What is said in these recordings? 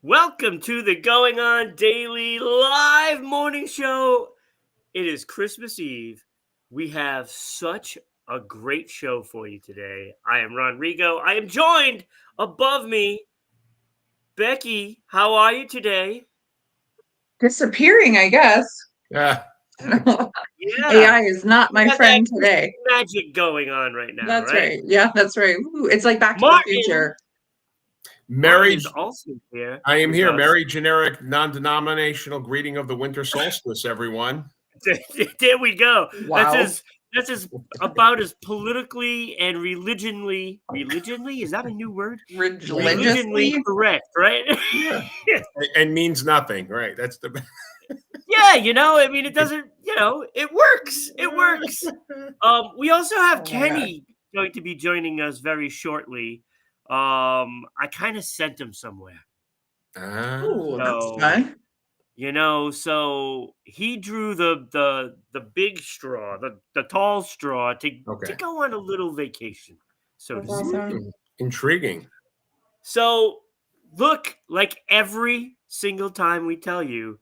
Welcome to the Going On Daily live morning show. It is Christmas Eve. We have such a great show for you today. I am Ron Rigo. I am joined above me, Becky. How are you today? Disappearing, I guess. Yeah. Yeah, AI is not we my have that friend Christmas today. magic going on right now, That's right? right. Yeah, that's right. Ooh, it's like Back to the Martin. Future. Martin Married. is also here. I am with here. us. Merry generic non-denominational greeting of the winter solstice, everyone. There we go. Wow. That's as about as politically and religionly is that a new word? Religionly Religiously. correct, right? Yeah. And means nothing, right? That's the Yeah, I mean, it doesn't. It works. It works. We also have Oh my God. Kenny going to be joining us very shortly. I kind of sent him somewhere, Ooh, that's so fun. So he drew the big straw, the tall straw to okay. go on a little vacation, so to That's speak. awesome. Intriguing. So look, like every single time we tell you,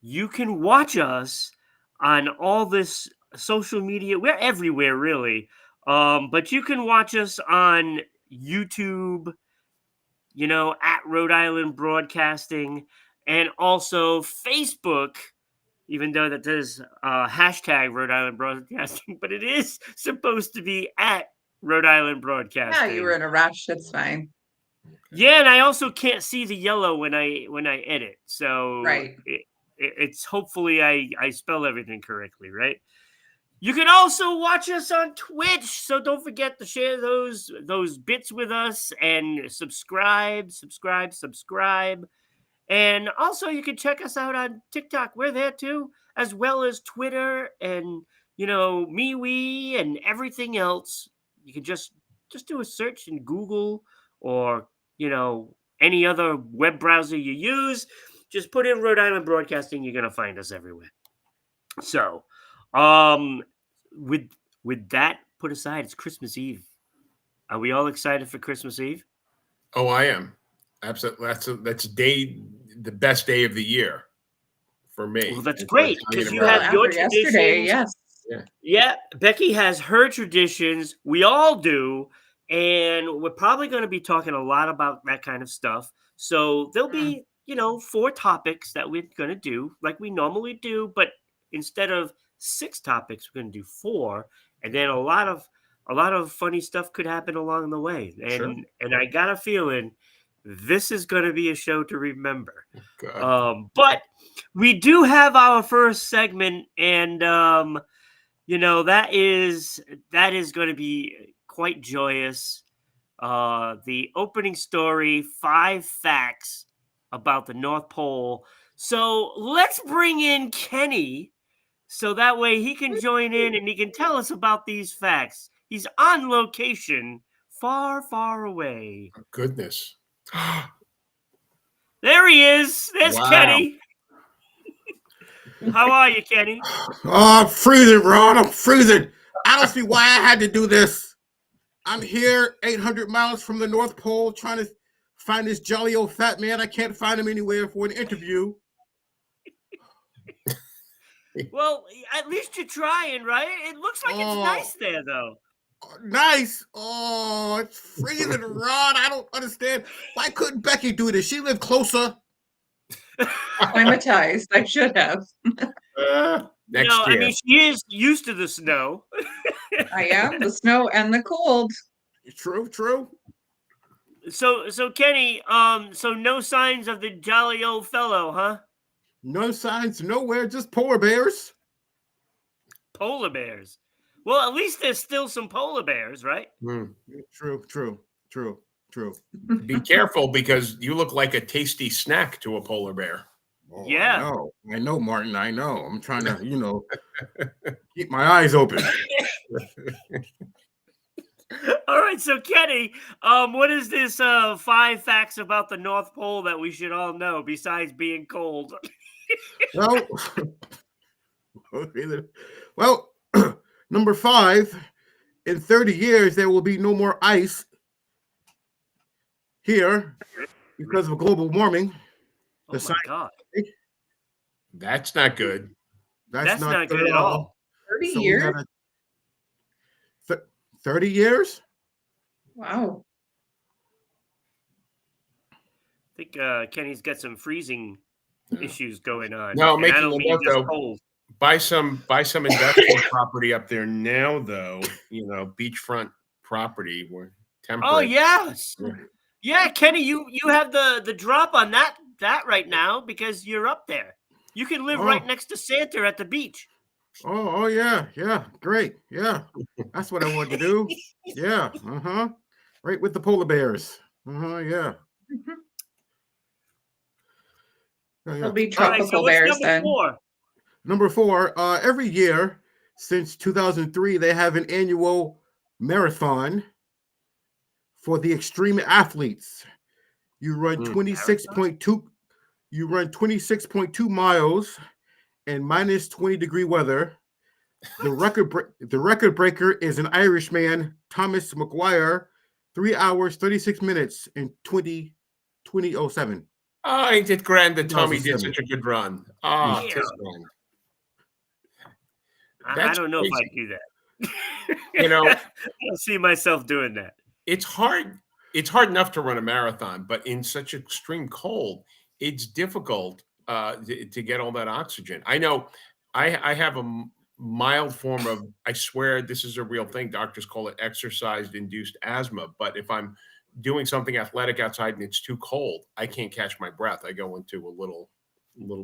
you can watch us on all this social media. We're everywhere, really. But you can watch us on YouTube, at Rhode Island Broadcasting, and also Facebook, even though that does hashtag Rhode Island Broadcasting, but it is supposed to be at Rhode Island Yeah, you were Broadcasting. in a rush. That's fine. Yeah, and I also can't see the yellow when I edit, so Right. it's hopefully I spell everything correctly, right? You can also watch us on Twitch, so don't forget to share those bits with us and subscribe. And also, you can check us out on TikTok. We're there too, as well as Twitter and MeWe and everything else. You can just do a search in Google or any other web browser you use. Just put in Rhode Island Broadcasting. You're gonna find us everywhere. So, um, with with that put aside, it's Christmas Eve. Are we all excited for Christmas Eve? Oh, I am. Absolutely. That's the best day of the year for Well, me. that's And for great Italian because you Well, have American. your after yesterday, traditions. yes. Yeah. Yeah, Becky has her traditions. We all do. And we're probably going to be talking a lot about that kind of stuff. So there'll Mm. be, four topics that we're going to do like we normally do. But instead of six topics, we're going to do four. And then a lot of funny stuff could happen along the way. Sure. And I got a feeling this is going to be a show to remember. Good. But we do have our first segment, and that is going to be quite joyous. The opening story: 5 facts about the North Pole. So let's bring in Kenny, so that way he can join in and he can tell us about these facts. He's on location, far, far away. Goodness. There he is. There's Wow. Kenny. How are you, Kenny? Oh, I'm freezing, Ron. I'm freezing. I don't see why I had to do this. I'm here 800 miles from the North Pole trying to find this jolly old fat man. I can't find him anywhere for an interview. Well, at least you're trying, right? It looks like it's Oh, nice there, though. nice. Oh, it's freezing, Ron. I don't understand. Why couldn't Becky do this? She lived closer. Climatized. I should have. Next I year. mean, she is used to the snow. I am. The snow and the cold. True, true. So Kenny, so no signs of the jolly old fellow, huh? No signs nowhere, just polar bears. Polar bears. Well, at least there's still some polar bears, right? True, true, true, true. Be careful because you look like a tasty snack to a polar bear. Oh, Yeah. I know, Martin. I know. I'm trying to, keep my eyes open. All right, so Kenny, what is this 5 facts about the North Pole that we should all know besides being cold? Well, well, number 5, in 30 years, there will be no more ice here because of global warming. Oh my God. That's not good. That's not good at all. 30 So we years? got 30 years? Wow. I think Kenny's got some freezing Yeah. issues going on. No, and I making don't a mean note, just though. cold. Buy some investment property up there now, though. Beachfront property where temperate. Oh yes. Yeah. Yeah, Kenny, you have the drop on that right now because you're up there. You can live right next to Santa at the beach. Oh yeah, great, yeah. That's what I wanted to do. Yeah, right with the polar bears. Yeah. There'll be All right, so tropical what's bears number then. 4? Number 4, every year since 2003, they have an annual marathon for the extreme athletes. You run 26.2 miles in minus 20-degree weather. The record breaker is an Irishman, Thomas McGuire, 3 hours 36 minutes in 2007. Oh, ain't it grand that Tommy did 2007. such a good run? Oh, Yeah. tis grand. I That's don't know if crazy. I'd do that. You know, I don't see myself doing that. It's hard enough to run a marathon, but in such extreme cold, it's difficult to get all that oxygen. I know I have a mild form of, I swear this is a real thing, doctors call it exercise-induced asthma, but if I'm doing something athletic outside and it's too cold, I can't catch my breath. I go into a little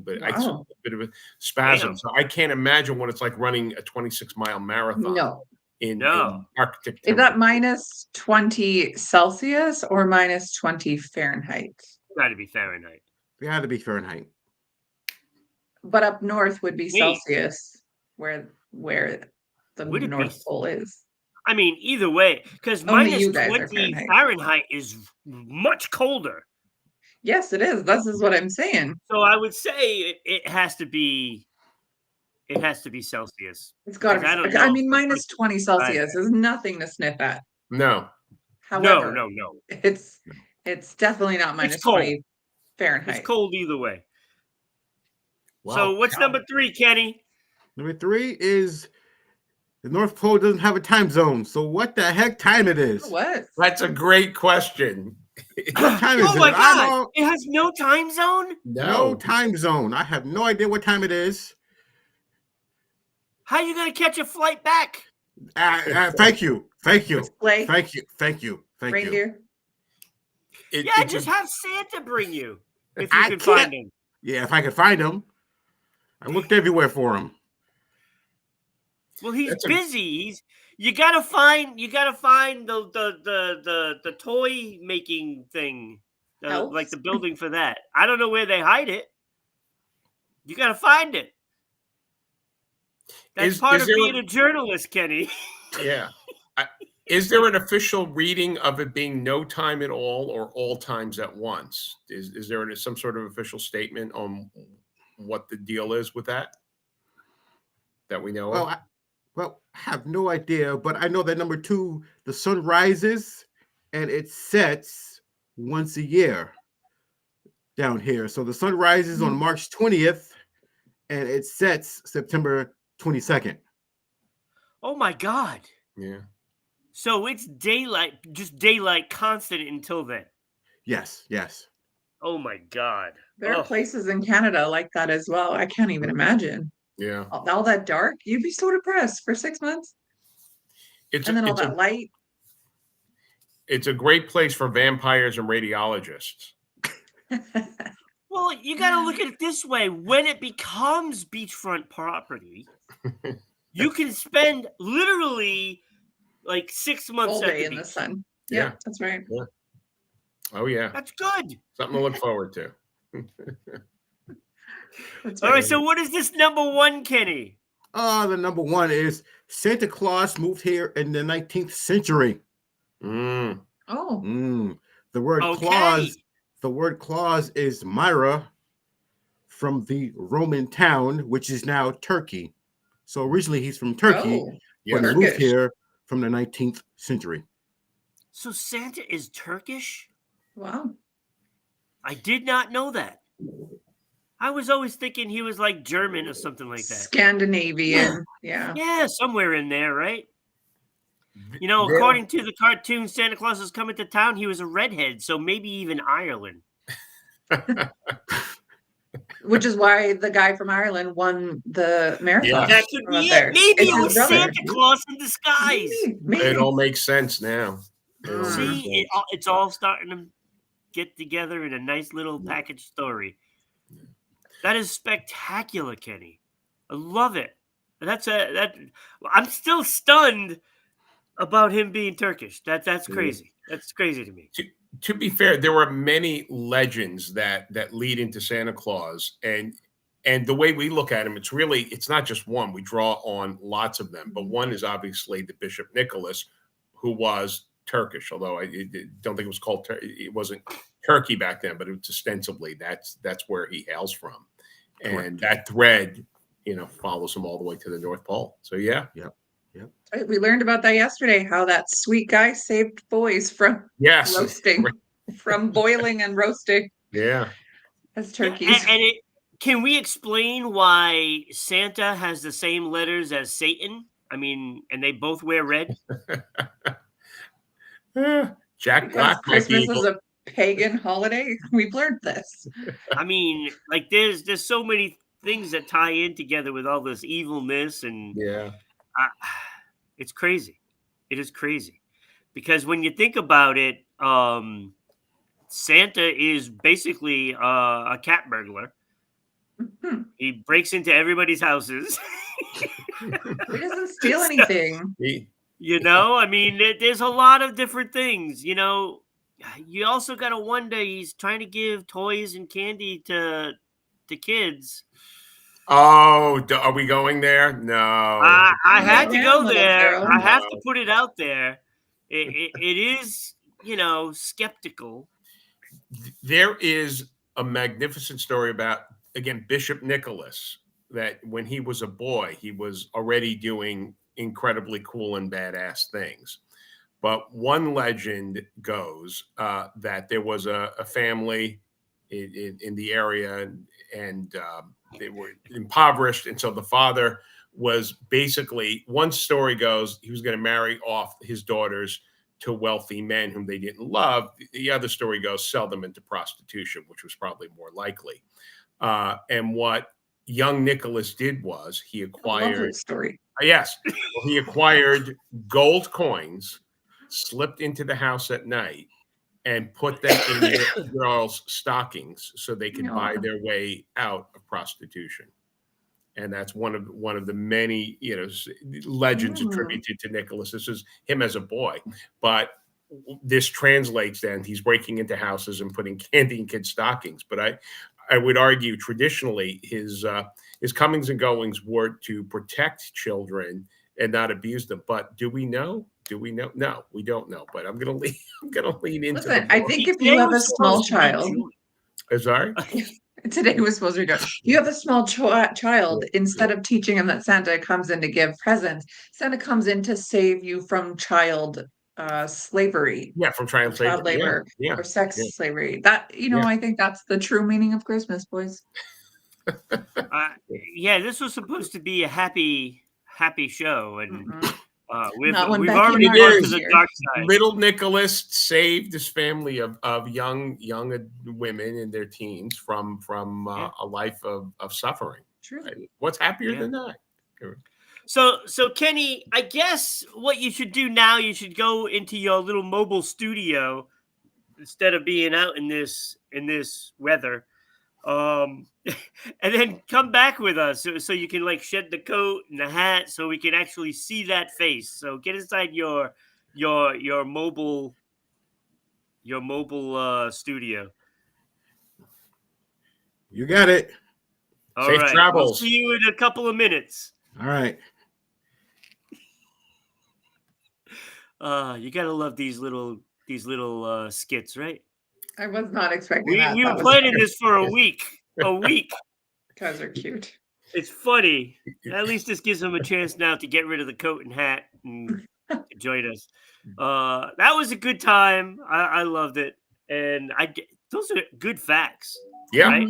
bit, a bit of a spasm. Damn. So I can't imagine what it's like running a 26-mile marathon. No. In Arctic Is that minus 20 Celsius or minus 20 Fahrenheit? Got to be Fahrenheit. It had to be Fahrenheit. But up north would be Wait. Celsius, where the Would it be? North Pole is. I mean, either way, because Only minus you guys are 20 Fahrenheit. Fahrenheit is much colder. Yes, it is. This is what I'm saying. So I would say it has to be. It has to be Celsius. It's got to be. I mean, minus 20 Celsius is nothing to sniff at. No. However, No. It's definitely not minus cold. 20 Fahrenheit. It's cold either way. Wow. So what's number 3, Kenny? Number 3 is the North Pole doesn't have a time zone. So what the heck time it is? What? That's a great question. What time is Oh it? my I God! don't- It has no time zone. No time zone. I have no idea what time it is. How are you gonna catch a flight back? Thank you. Sleigh? Thank you. Reindeer? Yeah, just have Santa bring you if you I can can't- find him. Yeah, if I could find him. I looked everywhere for him. Well, he's That's a- busy. You gotta find the toy making thing, Elves? like the building for that. I don't know where they hide it. You gotta find it. That's part is of there being a journalist, Kenny. Yeah. Is there an official reading of it being no time at all or all times at once? Is there some sort of official statement on what the deal is with that we know of? I have no idea, but I know that number 2, the sun rises and it sets once a year down here. So the sun rises on March 20th and it sets September 22nd. Oh my God! Yeah. So it's daylight, just daylight constant until then. Yes. Oh my God! There are places in Canada like that as well. I can't even imagine. Yeah. All that dark, you'd be so depressed for 6 months. And then all that light. It's a great place for vampires and radiologists. Well, you got to look at it this way. When it becomes beachfront property, you can spend literally like 6 months All at day the in the beach. sun. Yeah. Yeah, that's right. Oh, yeah. That's good. Something to look forward to. That's All right, so what is this number 1, Kenny? The number 1 is Santa Claus moved here in the 19th century. Mm. Oh, The word Okay. claus is Myra from the Roman town, which is now Turkey. So originally he's from Turkey, Yeah. but he moved Turkish. here from the 19th century. So Santa is Turkish? wow. I did not know that. I was always thinking he was like German or something like that. Scandinavian. Yeah. Yeah, somewhere in there, right? Th- You know, there- according to the cartoon Santa Claus is Coming to Town, he was a redhead, so maybe even Ireland. Which is why the guy from Ireland won the marathon. Yeah. That could from up be it. there. Maybe It's it his was brother. Santa Claus in disguise. Maybe. It all makes sense now. It all makes See, sense. it's all starting to get together in a nice little package story. That is spectacular, Kenny. I love it. I'm still stunned about him being Turkish. That's crazy. That's crazy to me. To be fair, there were many legends that lead into Santa Claus, and the way we look at him, it's not just one. We draw on lots of them, but one is obviously the Bishop Nicholas, who was Turkish, although I don't think it was called. It wasn't Turkey back then, but it was ostensibly that's where he hails from, and that thread, follows him all the way to the North Pole. So yeah. Right, we learned about that yesterday, how that sweet guy saved boys from Yes. roasting, from boiling and roasting Yeah. as turkeys. Can we explain why Santa has the same letters as Satan? I mean, and they both wear red? Jack Because Black might be Christmas is a pagan holiday. We've learned this. I mean, like there's so many things that tie in together with all this evilness, and yeah. it's crazy. It is crazy because when you think about it, Santa is basically a cat burglar. Hmm. He breaks into everybody's houses. He doesn't steal anything. I mean, there's a lot of different things. You also got to wonder, he's trying to give toys and candy to kids. Oh, are we going there? No. I had to go there. Carol. I have to put it out there. It is, skeptical. There is a magnificent story about, again, Bishop Nicholas, that when he was a boy, he was already doing incredibly cool and badass things. But one legend goes that there was a family in the area, and they were impoverished. And so the father was basically, one story goes, he was going to marry off his daughters to wealthy men whom they didn't love. The other story goes, sell them into prostitution, which was probably more likely. And what young Nicholas did was he acquired story. Yes, he acquired gold coins, slipped into the house at night, and put them in the girls' stockings so they could buy their way out of prostitution. And that's one of the many legends attributed to Nicholas. This is him as a boy, but this translates then he's breaking into houses and putting candy in kids' stockings. But I would argue traditionally his comings and goings were to protect children and not abuse them. But do we know? No, we don't know. But I'm gonna lean into. Listen, I think if you have a small child, sorry. Today was supposed to be good. You have a small child. Instead of teaching him that Santa comes in to give presents, Santa comes in to save you from child slavery. Yeah, from child labor, or sex slavery. That I think that's the true meaning of Christmas, boys. This was supposed to be a happy show, and we've Becky already gone to the dark side. Little Nicholas saved his family of young women in their teens from a life of suffering. True. What's happier than that? So Kenny, I guess what you should do now, you should go into your little mobile studio instead of being out in this weather, and then come back with us so you can like shed the coat and the hat so we can actually see that face. So get inside your mobile studio. You got it. All Safe right. travels. We'll see you in a couple of minutes. All right. You gotta love these little skits, right? I was not expecting that. We were planning this for a week. Guys are cute. It's funny. At least this gives them a chance now to get rid of the coat and hat and join us. That was a good time. I loved it, and those are good facts. Yeah. Right?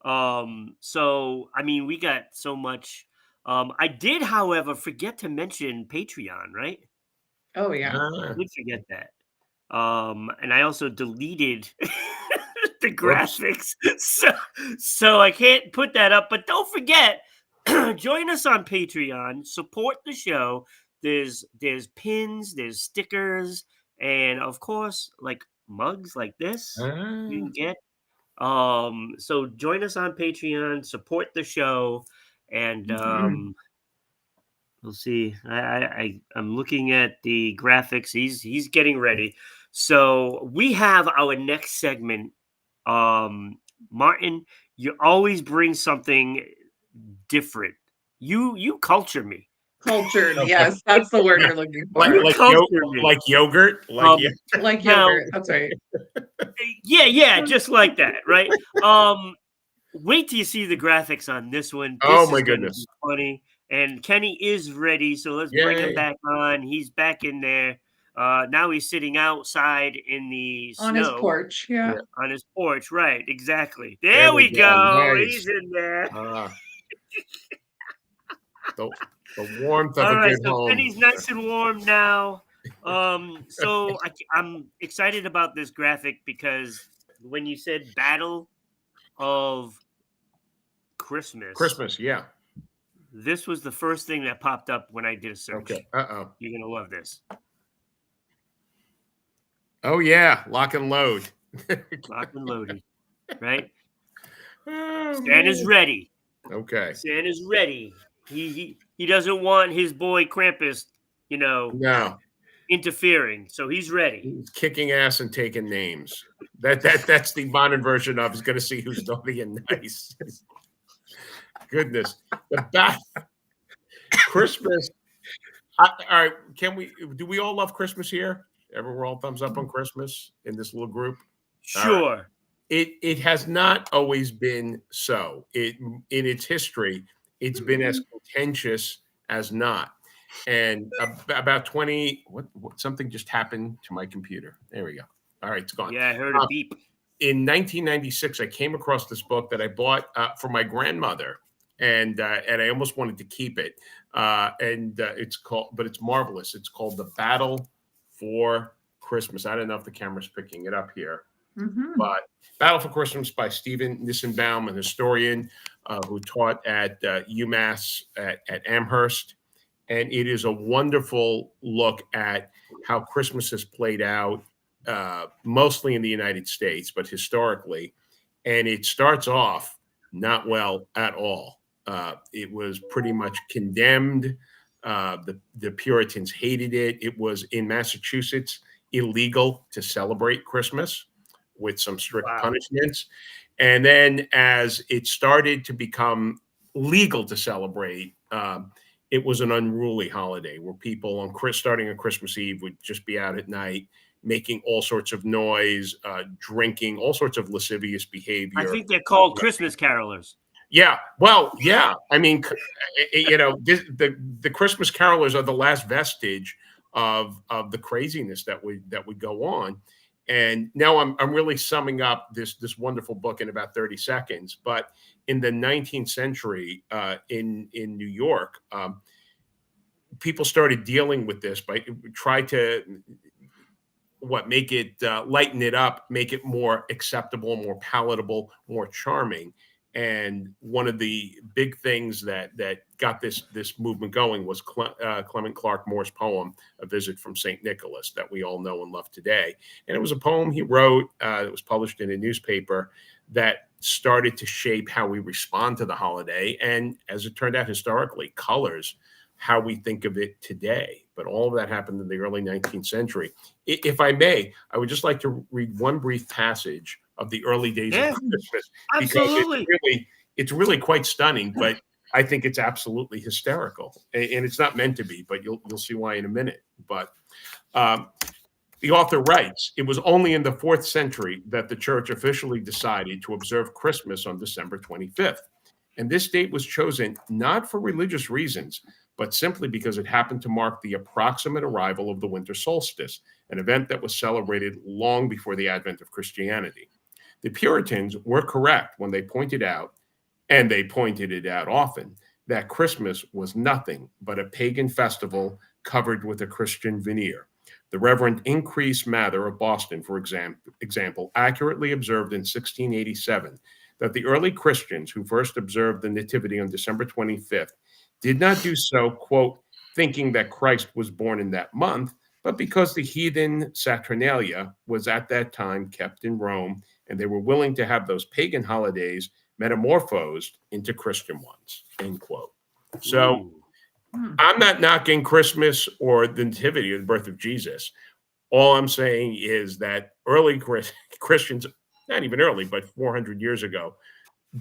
Mhm. So I mean, we got so much. I did, however, forget to mention Patreon, right? Oh yeah. Ah, Did forget that. And I also deleted the whoops. graphics, so I can't put that up. But don't forget, join us on Patreon. Support the show. There's pins, there's stickers, and of course, like mugs like this you Ah. can get. So join us on Patreon. Support the show, and Mhm. we'll see. I'm looking at the graphics. He's getting ready. So we have our next segment. Martin, you always bring something different. You culture me. Cultured, Okay. yes, that's the word you're looking Like You for. like culture me. like yogurt, like Um yeah. Like Now, yogurt, that's right. yeah, just like that, right? Wait till you see the graphics on this one. Oh This my is going to be goodness. funny. And Kenny is ready, so let's bring him Yay. back on. He's back in there. Now he's sitting outside in the On his snow porch, yeah. Yeah. on his porch. Right, exactly. There There we we go. go. Nice. He's in there. Ah, the the warmth of All a right, good so home. Kenny's nice and warm now. So I'm excited about this graphic because when you said Battle of Christmas, Christmas, yeah. this was the first thing that popped up when I did a Okay. search. Uh-oh. You're gonna love this. Oh yeah, lock and load. Lock and loaded, right? Oh Santa's man. ready. Okay. Santa's ready. He doesn't want his boy Krampus, you know, No. interfering. So he's ready. He's kicking ass and taking names. That's the modern version of he's gonna see who's naughty and nice. Goodness. The back Christmas. All right. Do we all love Christmas here? Everyone all thumbs up on Christmas in this little group? All right. Sure. It has not always been so. In its history, it's been as contentious as not. And about 20, what something just happened to my computer. There we go. All right, it's gone. Yeah, I heard a Uh, beep. in 1996, I came across this book that I bought for my grandmother, and I almost wanted to keep it. But it's marvelous. It's called The Battle for Christmas. I don't know if the camera's picking it up here, Mhm. but Battle for Christmas by Stephen Nissenbaum, an historian who taught at UMass at Amherst. And it is a wonderful look at how Christmas has played out, mostly in the United States, but historically. And it starts off not well at all. It was pretty much condemned. The Puritans hated it. It was in Massachusetts illegal to celebrate Christmas with some strict Wow. punishments. And then as it started to become legal to celebrate, it was an unruly holiday where people starting on Christmas Eve would just be out at night making all sorts of noise, drinking, all sorts of lascivious I behavior. think they're called Christmas carolers. Yeah, well, yeah. I mean, the Christmas carolers are the last vestige of the craziness that would go on. And now I'm really summing up this wonderful book in about 30 seconds. But in the 19th century, in New York, people started dealing with this by try to make it lighten it up, make it more acceptable, more palatable, more charming. And one of the big things that got this movement going was Clement Clark Moore's poem "A Visit from St. Nicholas" that we all know and love today. And it was a poem he wrote that was published in a newspaper that started to shape how we respond to the holiday. And as it turned out, historically, colors how we think of it today. But all of that happened in the early 19th century. If I may, I would just like to read one brief passage of the early days Yeah, of Christmas because absolutely. it's really quite stunning, but I think it's absolutely hysterical. And it's not meant to be, but you'll see why in a minute. But the author writes, "It was only in the 4th century that the church officially decided to observe Christmas on December 25th. And this date was chosen not for religious reasons, but simply because it happened to mark the approximate arrival of the winter solstice, an event that was celebrated long before the advent of Christianity. The Puritans were correct when they pointed out, and they pointed it out often, that Christmas was nothing but a pagan festival covered with a Christian veneer. The Reverend Increase Mather of Boston, for example, accurately observed in 1687 that the early Christians who first observed the Nativity on December 25th did not do so, quote, thinking that Christ was born in that month, but because the heathen Saturnalia was at that time kept in Rome, and they were willing to have those pagan holidays metamorphosed into Christian ones, end quote. So Ooh. I'm not knocking Christmas or the Nativity or the birth of Jesus. All I'm saying is that early Christians, not even early, but 400 years ago,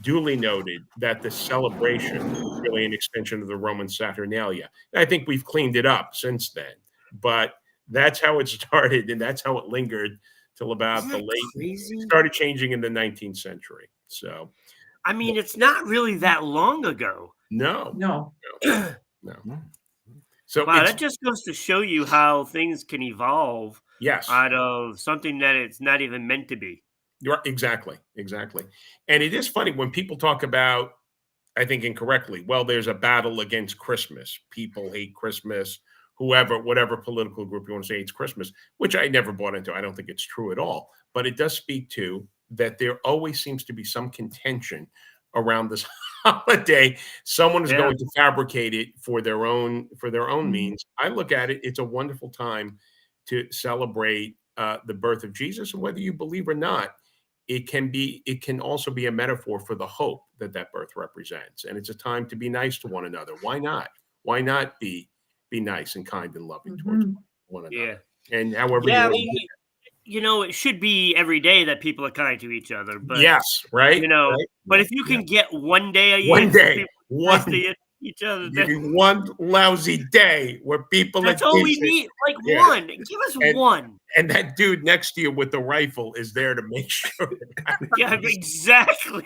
duly noted that the celebration was really an extension of the Roman Saturnalia. And I think we've cleaned it up since then, but that's how it started, and that's how it lingered till about Isn't the that late. crazy? It started changing in the 19th century. So I mean, it's not really that long ago. no, No. no. So Wow, it's that just goes to show you how things can evolve yes. out of something that it's not even meant to be. You're exactly. And it is funny when people talk about, I think incorrectly, well, there's a battle against Christmas. People hate Christmas, whatever political group you want to say hates Christmas, which I never bought into. I don't think it's true at all. But it does speak to that there always seems to be some contention around this holiday. Someone is Yeah. going to fabricate it for their own Mhm. means. I look at it, it's a wonderful time to celebrate the birth of Jesus, and whether you believe or not, it can also be a metaphor for the hope that birth represents, and it's a time to be nice to one another. Why not be nice and kind and loving towards Mhm. one Yeah. another, and however Yeah, you I want to mean, do it should be every day that people are kind to each other, that. but Yes, right. but if you can get one day a year One for day, people nice one to each other, give me one lousy day where people are that's all we decent. need. Like Yeah. one. Give us And- one. And that dude next to you with the rifle is there to make sure. Yeah, exactly.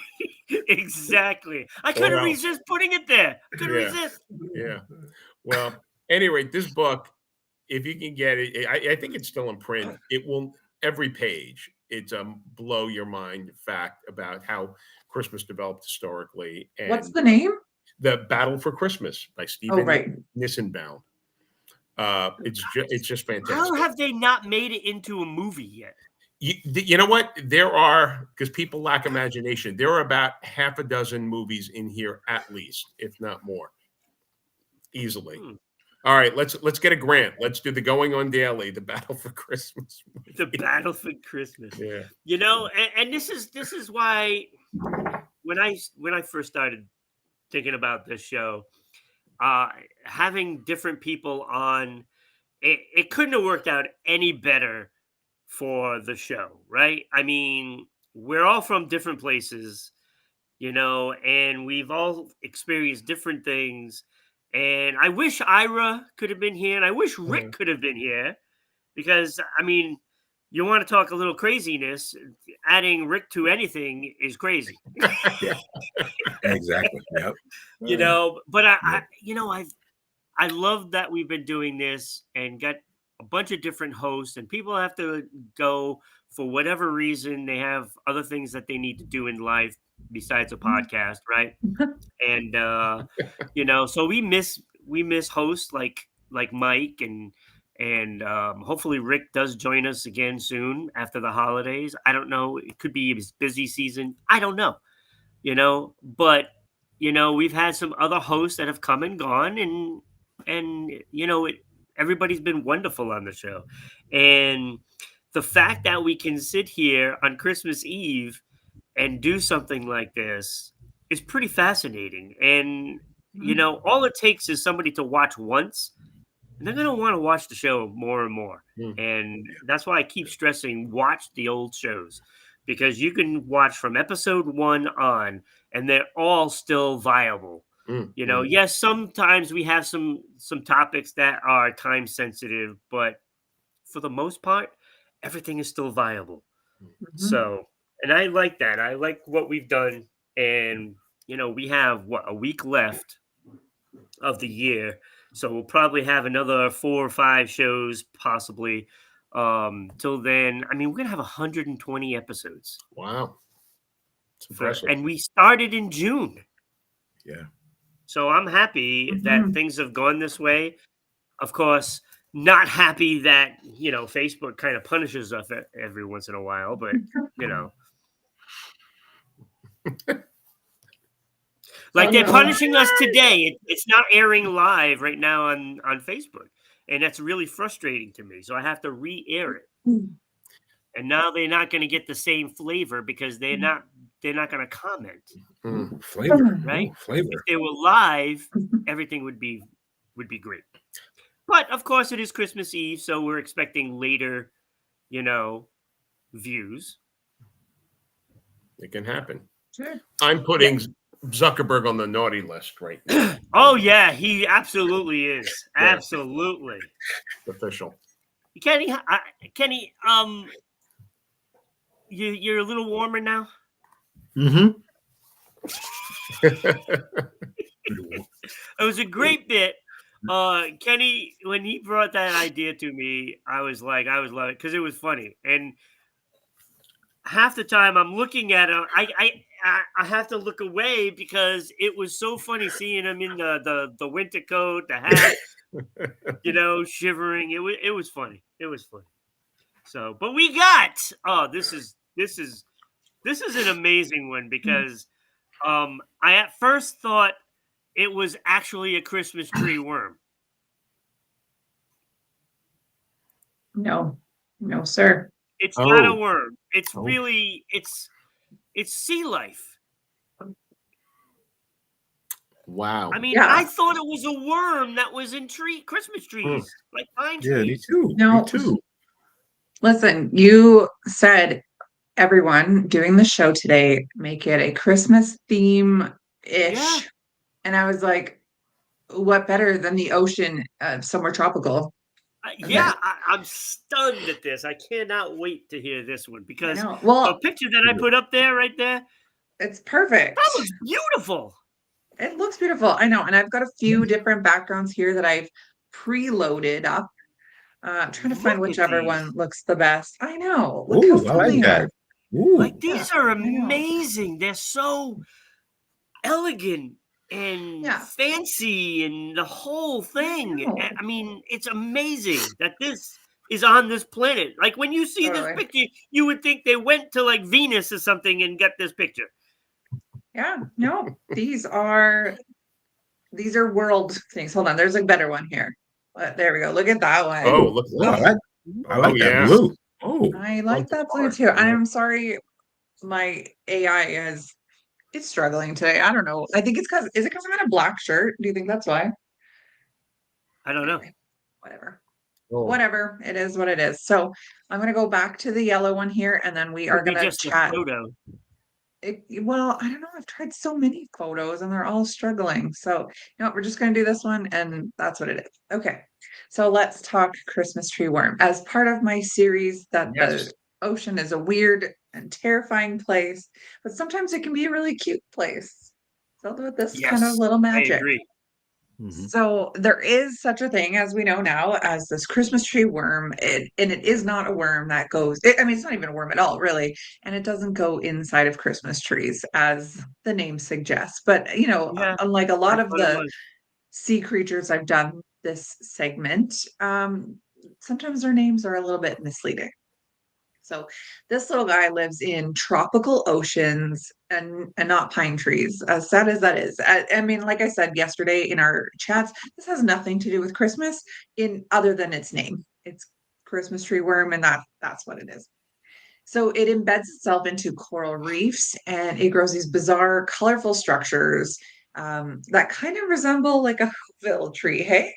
Exactly. I couldn't else. resist putting it there. I couldn't Yeah. resist. Yeah. Well, anyway, this book, if you can get it, I think it's still in print. It will, every page, it's a blow your mind fact about how Christmas developed historically. And What's the name? The Battle for Christmas by Oh, Stephen right. Nissenbaum. It's just How fantastic. have they not made it into a movie yet? You know what? There are, because people lack imagination, there are about half a dozen movies in here at least, if not more, easily. Hmm. All right, let's get a grant. Let's do the Going On Daily, the Battle for Christmas. The Battle for Christmas. Yeah. And this is why when I first started thinking about this show, having different people on, it couldn't have worked out any better for the show, right? I mean, we're all from different places, and we've all experienced different things. And I wish Ira could have been here, and I wish Rick could have been here, because I mean, you want to talk a little craziness? Adding Rick to anything is crazy, Exactly. Yep. But I love that we've been doing this and got a bunch of different hosts, and people have to go for whatever reason. They have other things that they need to do in life besides a podcast, right? And so we miss hosts like Mike, and hopefully Rick does join us again soon after the holidays. I don't know. It could be his busy season. I don't know. But we've had some other hosts that have come and gone, and everybody's been wonderful on the show. And the fact that we can sit here on Christmas Eve and do something like this is pretty fascinating. And all it takes is somebody to watch once, and they're going to want to watch the show more and more. And that's why I keep stressing, watch the old shows, because you can watch from episode 1 on, and they're all still viable. Yes, sometimes we have some topics that are time sensitive, but for the most part, everything is still viable. Mhm. So, and I like that. I like what we've done. And, we have a week left of the year. So we'll probably have another 4 or 5 shows possibly Till then, I mean, we're gonna have 120 episodes, Wow. It's impressive. and we started in June. Yeah. So I'm happy that Mhm. things have gone this way. Of course, not happy that Facebook kind of punishes us every once in a while, but you know, like they're no. punishing us today. It's not airing live right now on Facebook, and that's really frustrating to me. So I have to re-air it, and now they're not going to get the same flavor because they're not going to comment, Mm. Ooh, flavor. right? Ooh, flavor. If they were live, everything would be great. But of course, it is Christmas Eve, so we're expecting later, views. It can happen. Sure. I'm putting Zuckerberg on the naughty list right now. Oh yeah, he absolutely is. Yeah. Absolutely. Official. Kenny, Kenny, you're a little warmer now. Mm-hmm. It was a great bit. Kenny, when he brought that idea to me, I was loving it because it was funny. And half the time I'm looking at him, I have to look away because it was so funny seeing him in the winter coat, the hat, shivering. It was funny. It was funny. So, but we got this is an amazing one because I at first thought it was actually a Christmas tree worm. No, sir. It's not a Oh. worm. It's Oh. really it's sea life. Wow. I mean, Yeah. I thought it was a worm that was in Christmas trees, like pine Yeah, me trees. too. No. Me too. Listen, you said everyone doing the show today, make it a Christmas theme-ish. Yeah. And I was like, what better than the ocean, somewhere tropical? Yeah, I'm stunned at this. I cannot wait to hear this one I because know. the Well, picture that I put up there, right there, it's perfect. that looks beautiful. It looks beautiful. I know. And I've got a few different backgrounds here that I've preloaded up. I'm trying to find Look at whichever these. one looks the best. I know. Look how Ooh, I fun like they that. are. Ooh. Like these are I know. amazing. They're so elegant and Yeah. fancy and the whole thing. know. I mean, it's amazing that this is on this planet. Like when you see Totally. this picture, you would think they went to like Venus or something and got this picture. Yeah. No, these are world things. Hold on. There's a better one here. There we go. Look at that one. Oh, look at Ooh, I that. like that yeah. blue. Oh. I like that blue too. I'm sorry, my AI it's struggling today. I don't know. I think it's is it because I'm in a black shirt? Do you think that's why? I don't know. Anyway, whatever. Oh. Whatever. It is what it is. So I'm gonna go back to the yellow one here, and then we are Could be gonna just a chat. photo. Well, I don't know. I've tried so many photos and they're all struggling. So, we're just going to do this one and that's what it is. Okay. So let's talk Christmas tree worm. As part of my series that Yes. the ocean is a weird and terrifying place, but sometimes it can be a really cute place. So I'll do with this kind of Yes, little I magic. agree. Mhm. So there is such a thing as we know now as this Christmas tree worm, and it is not a worm that goes. I mean, it's not even a worm at all, really, and it doesn't go inside of Christmas trees, as the name suggests. But Yeah, unlike a lot I of thought it the was. sea creatures I've done this segment, sometimes their names are a little bit misleading. So this little guy lives in tropical oceans and not pine trees, as sad as that is. I mean, like I said yesterday in our chats, this has nothing to do with Christmas in other than its name. It's Christmas tree worm, and that's what it is. So it embeds itself into coral reefs and it grows these bizarre, colorful structures that kind of resemble like a hoopville tree. Hey,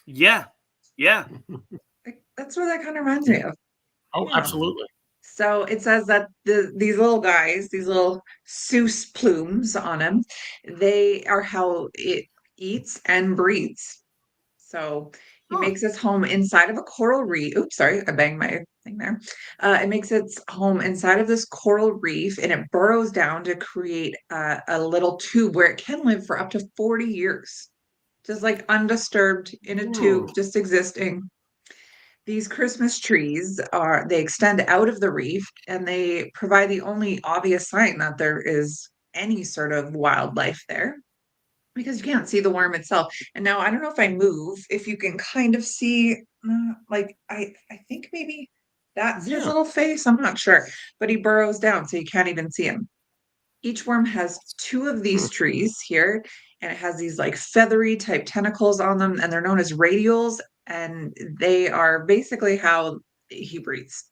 Yeah, yeah. that's what that kind of reminds me of. Oh, Yeah. absolutely. So it says that these little guys, these little Seuss plumes on them, they are how it eats and breathes. So he Oh. makes its home inside of a coral reef. Oops, sorry, I banged my thing there. It makes its home inside of this coral reef and it burrows down to create a little tube where it can live for up to 40 years. Just like undisturbed in a tube, just existing. These Christmas trees they extend out of the reef and they provide the only obvious sign that there is any sort of wildlife there because you can't see the worm itself. And now I don't know if I move, if you can kind of see, like I think maybe that's his Yeah. little face. I'm not sure, but he burrows down so you can't even see him. Each worm has two of these trees here, and it has these like feathery type tentacles on them, and they're known as radials, and they are basically how he breathes.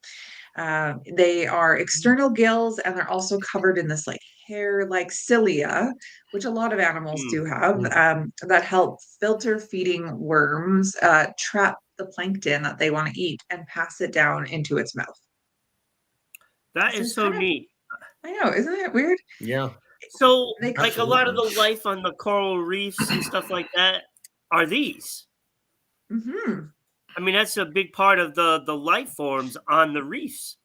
They are external gills, and they're also covered in this like hair-like cilia, which a lot of animals do have, that help filter feeding worms, trap the plankton that they want to eat, and pass it down into its mouth. That So is it's so kind of, neat. I know, isn't it weird? Yeah. So, They like a lot of the Absolutely. life on the coral reefs and stuff like that are these. hmm I mean, that's a big part of the life forms on the reefs.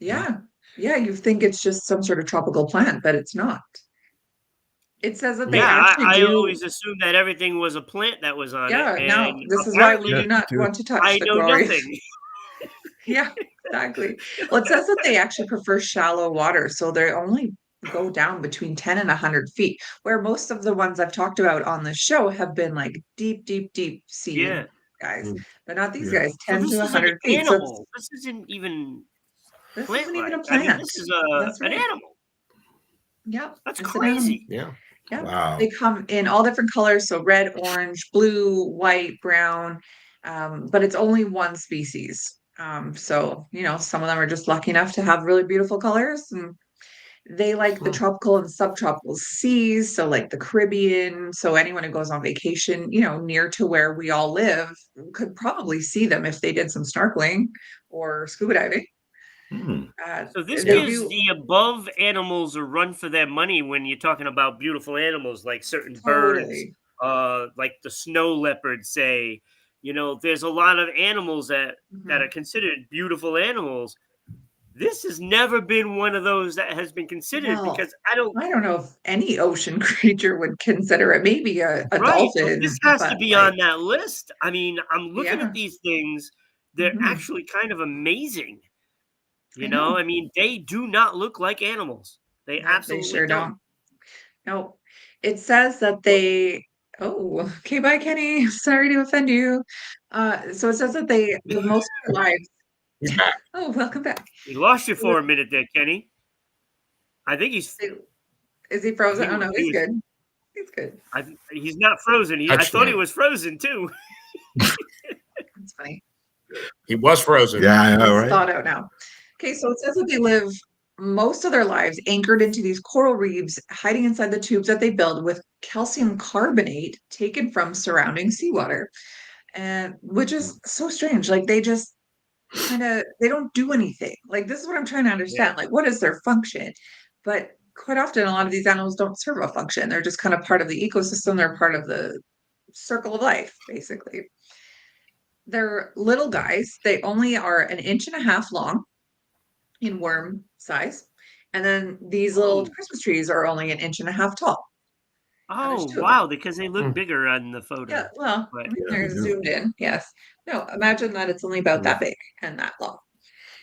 Yeah. Yeah, you think it's just some sort of tropical plant, but it's not. It says that they Yeah, actually I do. always assumed that everything was a plant that was on it, Yeah, no, and this is why we Yes, do apparently me not too. want to touch I the know coral reef. nothing. Yeah, exactly. Well, it says that they actually prefer shallow water, so they only go down between 10 and 100 feet, where most of the ones I've talked about on the show have been like deep, deep, deep sea Yeah. guys, Mm. but not these Yeah. guys, So 10 to this is an 100 feet. So animal. This isn't even this isn't even plant-like. a I mean, plant. this is That's an right. animal. Yep, That's it's an animal. crazy. Yeah. Yeah, Wow. they come in all different colors, so red, orange, blue, white, brown, but it's only one species. So, some of them are just lucky enough to have really beautiful colors, and they like the Hmm. tropical and subtropical seas, so like the Caribbean. So anyone who goes on vacation, near to where we all live could probably see them if they did some snorkeling or scuba diving. Hmm. So this They Yeah. gives do the above animals a run for their money when you're talking about beautiful animals like certain birds, totally. like the snow leopard, say. There's a lot of animals that are Mhm. considered beautiful animals. This has never been one of those that has been considered Well, because I don't. I don't know if any ocean creature would consider it. Maybe a Right, but this dolphin, has to but be like, on that list. I mean, I'm looking at yeah, these things. They're mhm, actually kind of amazing. I know. I mean, they do not look like animals. They No, they absolutely sure don't. don't. No, it says that they. Oh, okay, bye, Kenny. Sorry to offend you. So it says that they live most of their lives. He's back. Oh, welcome back. We lost you They live- for a minute there, Kenny. I think he's. they- Is he I frozen? think Oh no, he he's was. good. He's good. He's not frozen. I thought he Touchdown. was frozen too. That's funny. He was frozen. Yeah, I know, He's right? thawed out now. Okay, so it says that they live most of their lives anchored into these coral reefs, hiding inside the tubes that they build with calcium carbonate taken from surrounding seawater. And which is so strange. Like they just they don't do anything. Like this is what I'm trying to Yeah. understand. Like what is their function? But quite often a lot of these animals don't serve a function. They're just kind of part of the ecosystem. They're part of the circle of life, basically. They're little guys. They only are an inch and a half long in worm size. And then these little Oh. Christmas trees are only an inch and a half tall. And there's Oh two of them. wow! Because they look Hmm. bigger on the Yeah, photo. well, But I mean, Yeah, they they're do. zoomed in. Yes. No, imagine that it's only about Hmm. that big and that long.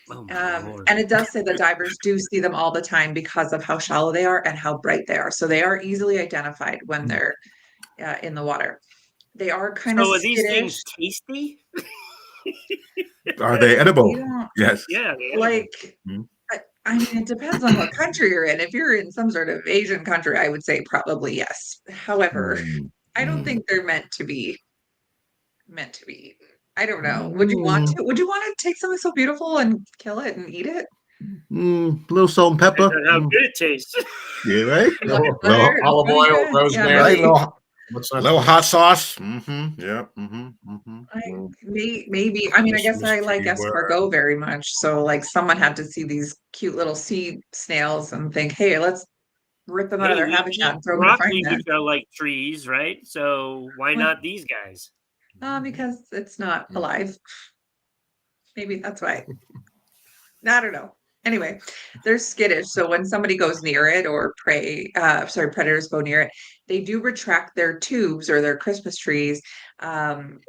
oh my lord! And it does say that divers do see them all the time because of how shallow they are and how bright they are. So they are easily identified when they're in the water. They are kind of So are these skittish. things tasty? Are they edible? You don't Yes. Yeah, the edible. like. I mean, it depends on what country you're in. If you're in some sort of Asian country, I would say probably yes. However, Mm. I don't Mm. think they're meant to be eaten. I don't know. Would you want Mm. to? Would you want to take something so beautiful and kill it and eat it? Mm. Little salt and Depends pepper. on how Mm. good it tastes. Yeah, right. Love it, Little, butter and Olive oil, paprika? Yeah, rosemary. right. maybe. What's not Little hot sauce. Mm-hmm. Yeah. Mm-hmm. Mm-hmm. Maybe. I mean, I guess Christmas I like tree worm. escargot very much. So, like, someone had to see these cute little sea snails and think, "Hey, let's rip them out of Hey, their we habitat eat and throw them in a frying broccoli, pan." which are like trees, right? So why Well, not these guys? because it's not Mm. alive. Maybe that's why. I don't know. Anyway, they're skittish. So when somebody goes near it or predators go near it, they do retract their tubes or their Christmas trees, um,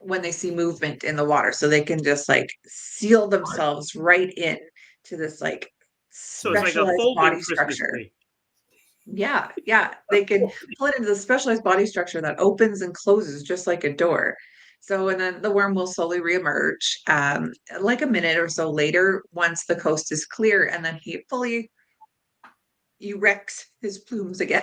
when they see movement in the water, so they can just like seal themselves right in to this like So it's like a specialized folding body Christmas structure. tree. Yeah, they can pull it into the specialized body structure that opens and closes just like a door. So, and then the worm will slowly reemerge, like a minute or so later, once the coast is clear, and then he fully erects his plumes again.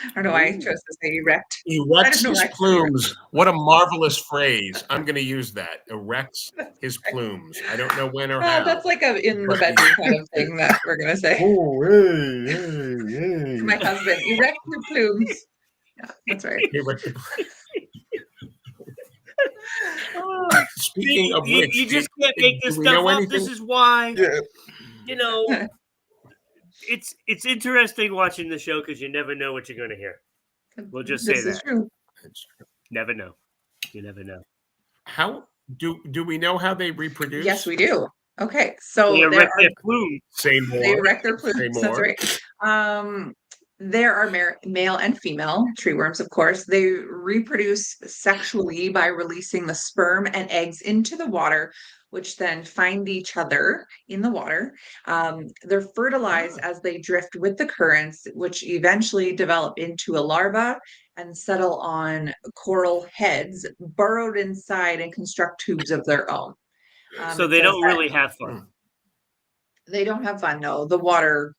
I don't know why I chose to say erect. I Erects don't know his why I said plumes. What a marvelous phrase. I'm going to use that. Erects his plumes. I don't know when or how. That's like a in the bedroom kind of thing that we're gonna say. Oh, hey. My husband, erect your plumes. Yeah, that's right. Erect the- Oh, Speaking of you which, just can't make this do we stuff know up. anything? This is why, Yeah. you know, it's interesting watching the show because you never know what you're going to hear. We'll just say This is that. true. Never know. You never know. How do we know how they reproduce? Yes, we do. Okay, so They there erect are their plumes. Say they more. erect their Say plumes. That's more. right. There are male and female tree worms, of course. They reproduce sexually by releasing the sperm and eggs into the water, which then find each other in the water. They're fertilized as they drift with the currents, which eventually develop into a larva and settle on coral heads, burrowed inside and construct tubes of their own. So It they says don't that really have fun. they don't have fun. No, the water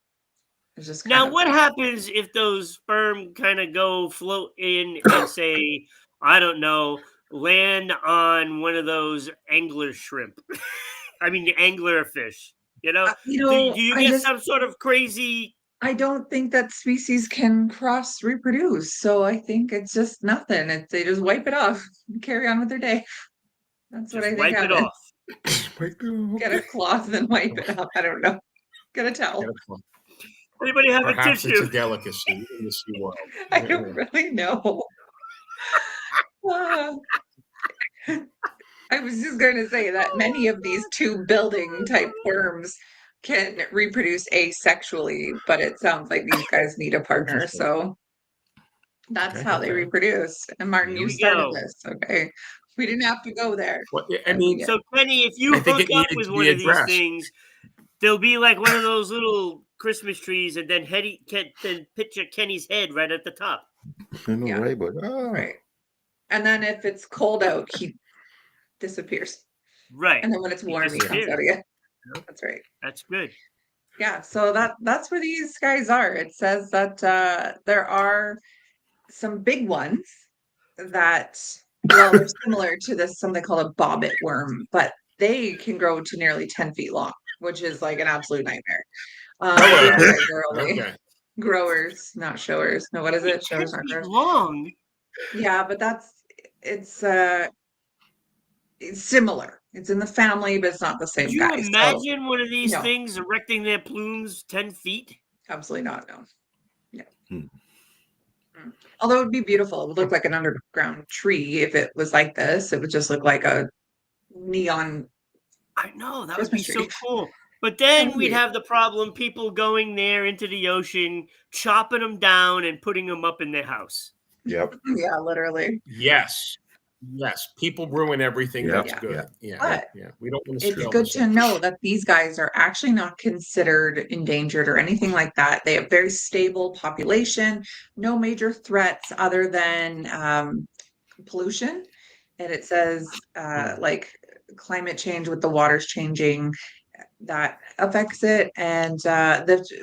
is just kind Now, of what happens if those sperm kind of go float in and say, I don't know, land on one of those angler shrimp? I mean, the angler fish. You know, do you get some sort of crazy? I don't think that species can cross reproduce. So I think it's just nothing. They just wipe it off and carry on with their day. That's what I Just think wipe it happens. off. Get a cloth and wipe it off. I don't know. Get a towel. Anybody have Perhaps a it's tissue? a delicacy in the sea world. I don't really know. I was just going to say that many of these tube building type worms can reproduce asexually, but it sounds like these guys need a partner. So that's how they reproduce. And Martin, Here you we started go. this. Okay. We didn't have to go there. Well, I mean, So Kenny, if you I think hook it up needed with to one be of these addressed. things, there'll be like one of those little Christmas trees, and then then picture Kenny's head right at the top. I know, Yeah. right? But Right. And then if it's cold out, he disappears. Right. And then when it's He warm, he comes disappears. out again. Yep. That's right. That's good. Yeah. So that's where these guys are. It says that there are some big ones that, well, they're similar to this, something called a bobbit worm, but they can grow to nearly 10 feet long, which is like an absolute nightmare. These guys are only Okay. growers, not showers. No, what is it? Showers, not 10 feet growers. long. Yeah, but it's similar. It's in the family, but it's not the Could same you guy. So imagine one of these no. things erecting their plumes 10 feet? absolutely not. No. Yeah. Hmm. Although it would be beautiful. It would look like an underground tree if it was like this. It would just look like a neon. I know, that would Christmas be so tree. cool. But then would we'd be. have the problem people going there into the ocean, chopping them down and putting them up in their house. Yep. Yeah, literally. Yes. People ruin everything. Yeah, That's yeah. good. Yeah. But Yeah. We don't want to it's spoil good this. to know that these guys are actually not considered endangered or anything like that. They have very stable population, no major threats other than pollution. And it says like climate change with the waters changing, that affects it. And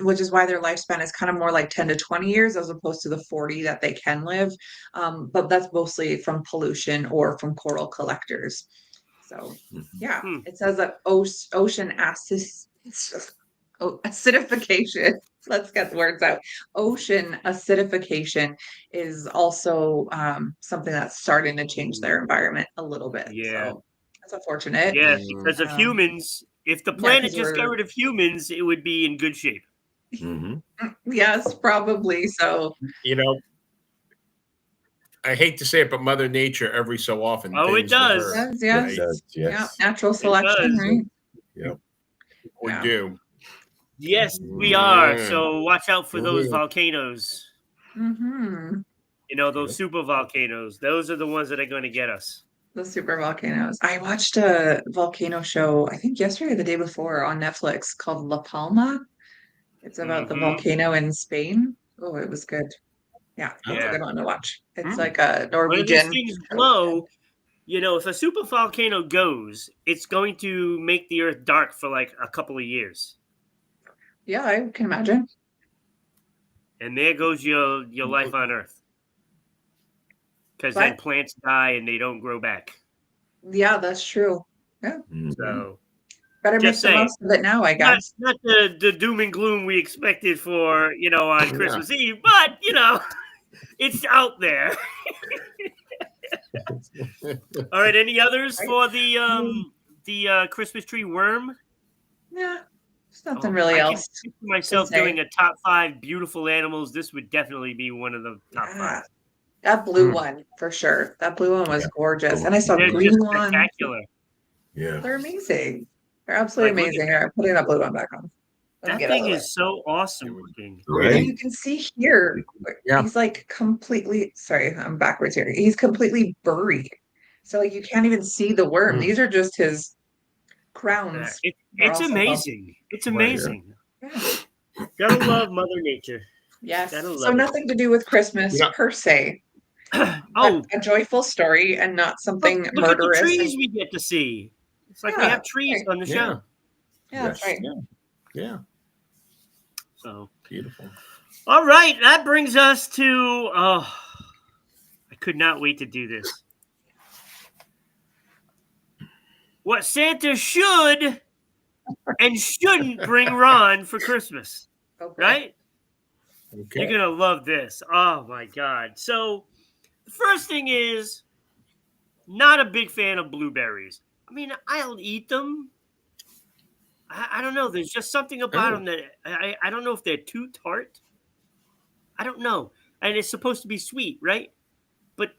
which is why their lifespan is kind of more like 10 to 20 years as opposed to the 40 that they can live. But that's mostly from pollution or from coral collectors. So yeah, it says that ocean acidification. Let's get the words out. Ocean acidification is also something that's starting to change their environment a little bit. Yeah. So that's unfortunate. Yeah, because of humans. If the planet just got rid of humans, it would be in good shape. Mm-hmm. Yes, probably so. You know, I hate to say it, but Mother Nature every so often. Oh, it things to does. her, Yes. It does, Yeah, yes. natural selection, does. right? Yep. Or Yeah. do. Yes, we are. Mm. So watch out for those Mhm. volcanoes. Mm-hmm. You know, those super volcanoes. Those are the ones that are going to get us. The super volcanoes. I watched a volcano show, I think yesterday or the day before on Netflix called La Palma. It's about the Mhm. volcano in Spain. Oh, it was good. Yeah, that's a Yeah. good one to watch. It's Hmm. like a When these Norwegian things show. glow, if a super volcano goes, it's going to make the earth dark for like a couple of years. Yeah, I can imagine. And there goes your life on earth. Because then But plants die and they don't grow back. yeah, that's true. Yeah, Mhm. So better make just the saying. most of it now, I Not guess. not the doom and gloom we expected for, on Christmas Eve, but it's out there. All right, any others Right? for the Christmas tree worm? Yeah, there's nothing Oh, really I can else picture to myself doing say. a top 5 beautiful animals. This would definitely be one of the top 5. Yeah, that blue Hmm. one for sure. That blue one was Yeah. gorgeous. Cool. And I saw They're green just ones. spectacular. Yeah. They're amazing. They're absolutely Like, look at amazing. Here, I'm putting that blue one back on. Let me that get out of thing the way. is so awesome looking. And Right. you can see here, Yeah. he's like completely, sorry, I'm backwards here. He's completely buried. So like you can't even see the worm. Mm. These are just his Yeah, crowns. are it's also amazing. It's Right, yeah. amazing. Yeah. Gotta love Mother Nature. Yes. Gotta So love it. nothing to do with Christmas Yeah. per se, but Oh, a joyful story and not something look at the murderous. trees we get to see. It's like we Yeah, have trees right. on the Yeah. show. Yeah, that's Yes. right. Yeah. So, Beautiful. all right, that brings us to. Oh, I could not wait to do this. What Santa should and shouldn't bring Ron for Christmas, Okay. right? Okay. You're gonna love this. Oh my god! So, the first thing is, not a big fan of blueberries. I mean, I'll eat them. I don't know. There's just something about Oh. them that I don't know if they're too tart. I don't know. And it's supposed to be sweet, right? But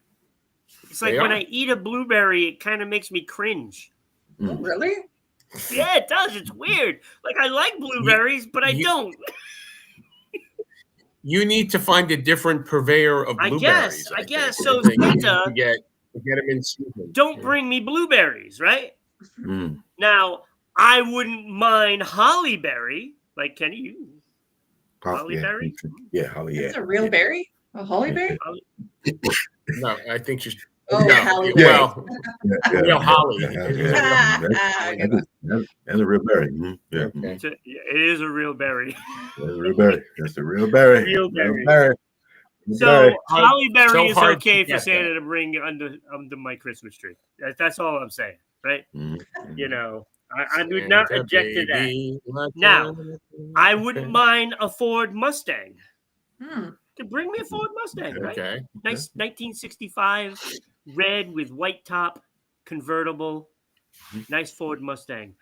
it's like They when are. I eat a blueberry, it kind of makes me cringe. Oh, Mm. really? Yeah, it does. It's weird. Like I like blueberries, but I you- don't. You need to find a different purveyor of I blueberries. guess. I So think you need Santa, to get them in season. don't bring me blueberries, right? Mm. Now, I wouldn't mind hollyberry. Like Kenny, you hollyberry? Yeah, Holly. It's Yeah. a real Yeah. berry? A hollyberry? No, I think she's. Oh, no, Halle well, Yeah. real holly. That's a real berry. Mhm. Yeah. Okay. It is a real berry. That's a real berry. That's a real berry. Real berry. Real So berry. hollyberry So is hard okay to for get Santa to bring under my Christmas tree. That's all I'm saying, right? Mhm. I would not Santa object to that. baby, Now, I wouldn't okay. mind a Ford Mustang. Hmm. To bring me a Ford Mustang, right? Okay. Nice 1965, red with white top, convertible. Nice Ford Mustang.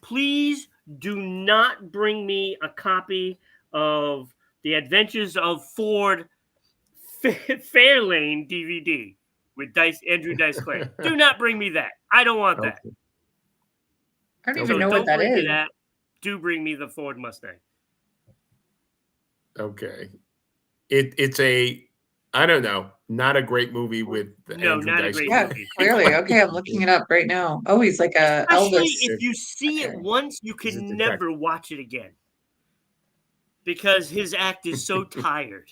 Please do not bring me a copy of The Adventures of Ford Fairlane DVD with Andrew Dice Clay. Do not bring me that. I don't want that. I don't So even know don't what that bring me is. that. Do bring me the Ford Mustang. Okay. It's a, I don't know, not a great movie with No, Andrew not a Dice great Yeah, movie. clearly. Okay, I'm looking it up right now. Oh, he's like a Especially Elvis. if you see it Okay. once, you Is can it never watch it again because his act is so tired.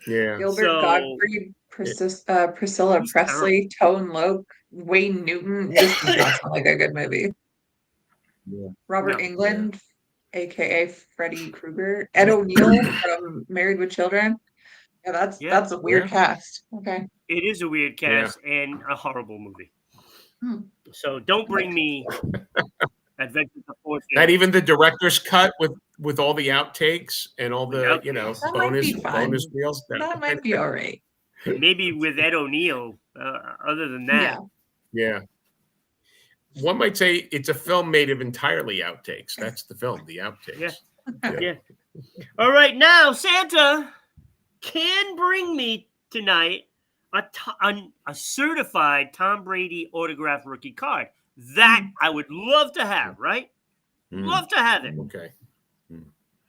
Yeah. Gilbert So Gottfried, Priscilla he's Presley, Tone Loc, Wayne Newton. This does not sound like a good movie. Yeah. Robert No. Englund, aka Freddy Krueger, Ed O'Neill from Married with Children. Yeah, that's a weird Yeah. cast. Okay. It is a weird cast and a horrible movie. Hmm. So don't bring me Adventures of Ford Not Fairlane. even the director's cut with all the outtakes and all The the outtakes. That might be fine. bonus reels. That might be all right. Maybe with Ed O'Neill. Other than that, Yeah. Yeah. One might say it's a film made of entirely outtakes. That's the film, the outtakes. Yeah. All right, now Santa can bring me tonight a certified Tom Brady autographed rookie card. That I would love to have, right? Mm. Love to have it. Okay.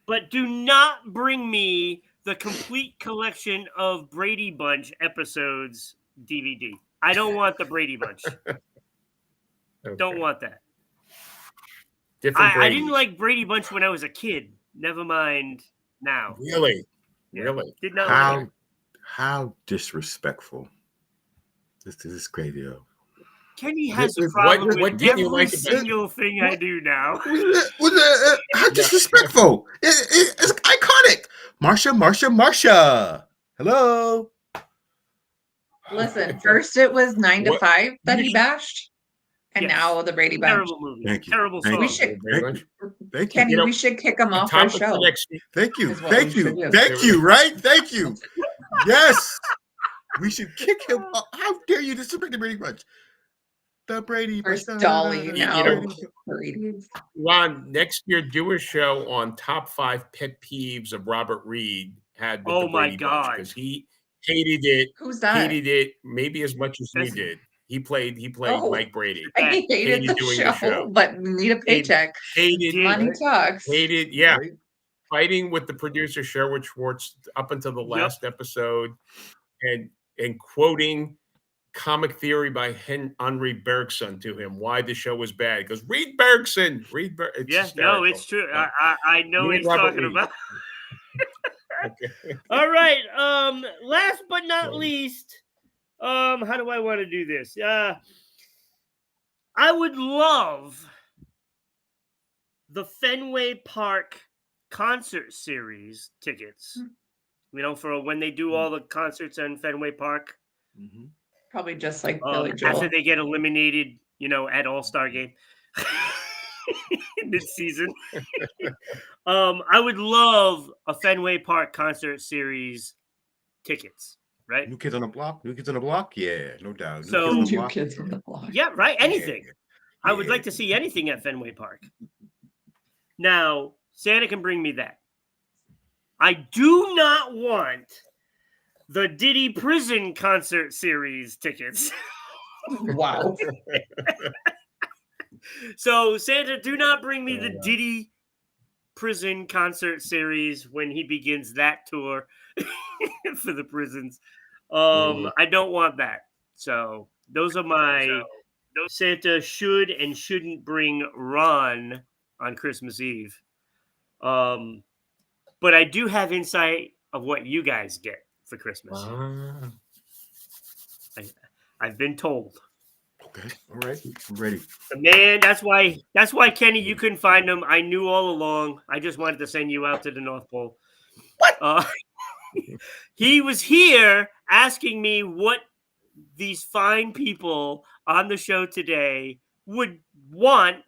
But do not bring me the complete collection of Brady Bunch episodes DVD. I don't want the Brady Bunch. Don't want that. Different I didn't Bradys. like Brady Bunch when I was a kid. Never mind now. Really? Yeah. Really? Did not like it. How disrespectful. This is crazy, yo. Kenny has a What- problem what with didn't you every like about it? single thing I do now. How disrespectful. It's iconic. Marsha. Hello. Listen, first it was 9 to What- 5 that he bashed, and Yes. now the Brady Bunch. Terrible movie. Thank you. Terrible Thank song. We should, Brady Thank Bunch? Thank you. Kenny, You know, we should kick him The off our topic for show. next Thank you. is what we should do. Thank you, right? Thank you. Yes. We should kick him off. How dare you disrespect the Brady Bunch? The Brady Bunch. First Dolly, You now know- Brady's. Ron, next year do a show on top 5 pet peeves of Robert Reed had with Oh the my Brady God. because he hated it. Who's that? Hated it maybe as much as you That's- did. He played Oh. Mike Brady. I Yeah, hated hated the doing show, the show. but need a paycheck. Hated, did. Money talks. hated, yeah. Right? Fighting with the producer Sherwood Schwartz up until the last episode, and quoting comic theory by Henry Bergson to him why the show was bad. He goes, read Bergson. Yeah, no, it's true. I know You what and he's Robert talking Reed. about. Okay. All right. Last but not least, how do I want to do this? I would love the Fenway Park concert series tickets. You know, for when they do all the concerts in Fenway Park. Mm-hmm. Probably just like Billy Joel. After they get eliminated, you know, at All-Star Game this season. I would love a Fenway Park concert series tickets, right? New Kids on the Block? New Kids on the Block? Yeah, no doubt. So- New Kids on the Two Block? kids on the block. Yeah, right. Anything. Yeah. I would Yeah. like to see anything at Fenway Park. Now, Santa can bring me that. I do not want the Diddy Prison concert series tickets. Wow. So, Santa, do not bring me the Diddy Prison concert series when he begins that tour for the prisons. I don't want that. So, those are my Santa should and shouldn't bring Ron on Christmas Eve. But I do have insight of what you guys get for Christmas. I've been told. Okay, all right. I'm ready. The man, that's why Kenny, you couldn't find him. I knew all along. I just wanted to send you out to the North Pole. What? He was here asking me what these fine people on the show today would want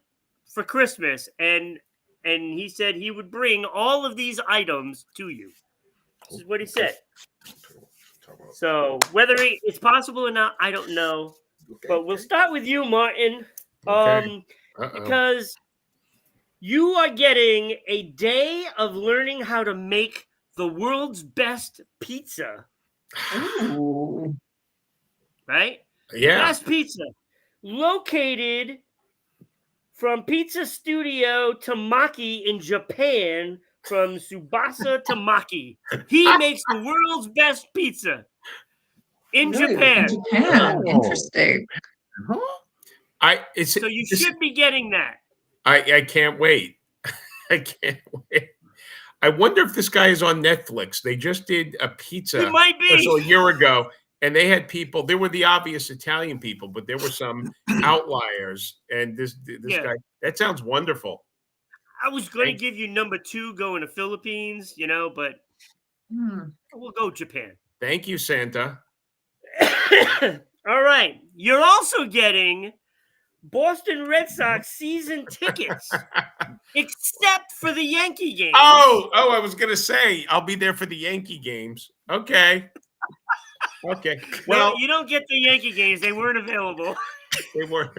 for Christmas, and he said he would bring all of these items to you. This is what he said. So whether it's possible or not, I don't know. But we'll start with you, Martin, Okay. because you are getting a day of learning how to make the world's best pizza, Ooh. right? Yeah. Best pizza, located from Pizza Studio Tamaki in Japan, from Tsubasa Tamaki. He makes the world's best pizza in Really? Japan. In Japan. Oh. Interesting. So you should be getting that. I can't wait. I can't wait. I wonder if this guy is on Netflix. They just did a pizza He might special a be. year ago, and they had people. There were the obvious Italian people, but there were some outliers. And this Yeah. guy, that sounds wonderful. I was going to give you number 2 going to Philippines, you know, but we'll go Japan. Thank you, Santa. All right. You're also getting Boston Red Sox season tickets, except for the Yankee game. Oh, I was gonna say I'll be there for the Yankee games. Okay. Okay. Well, No, you don't get the Yankee games. They weren't available. they were.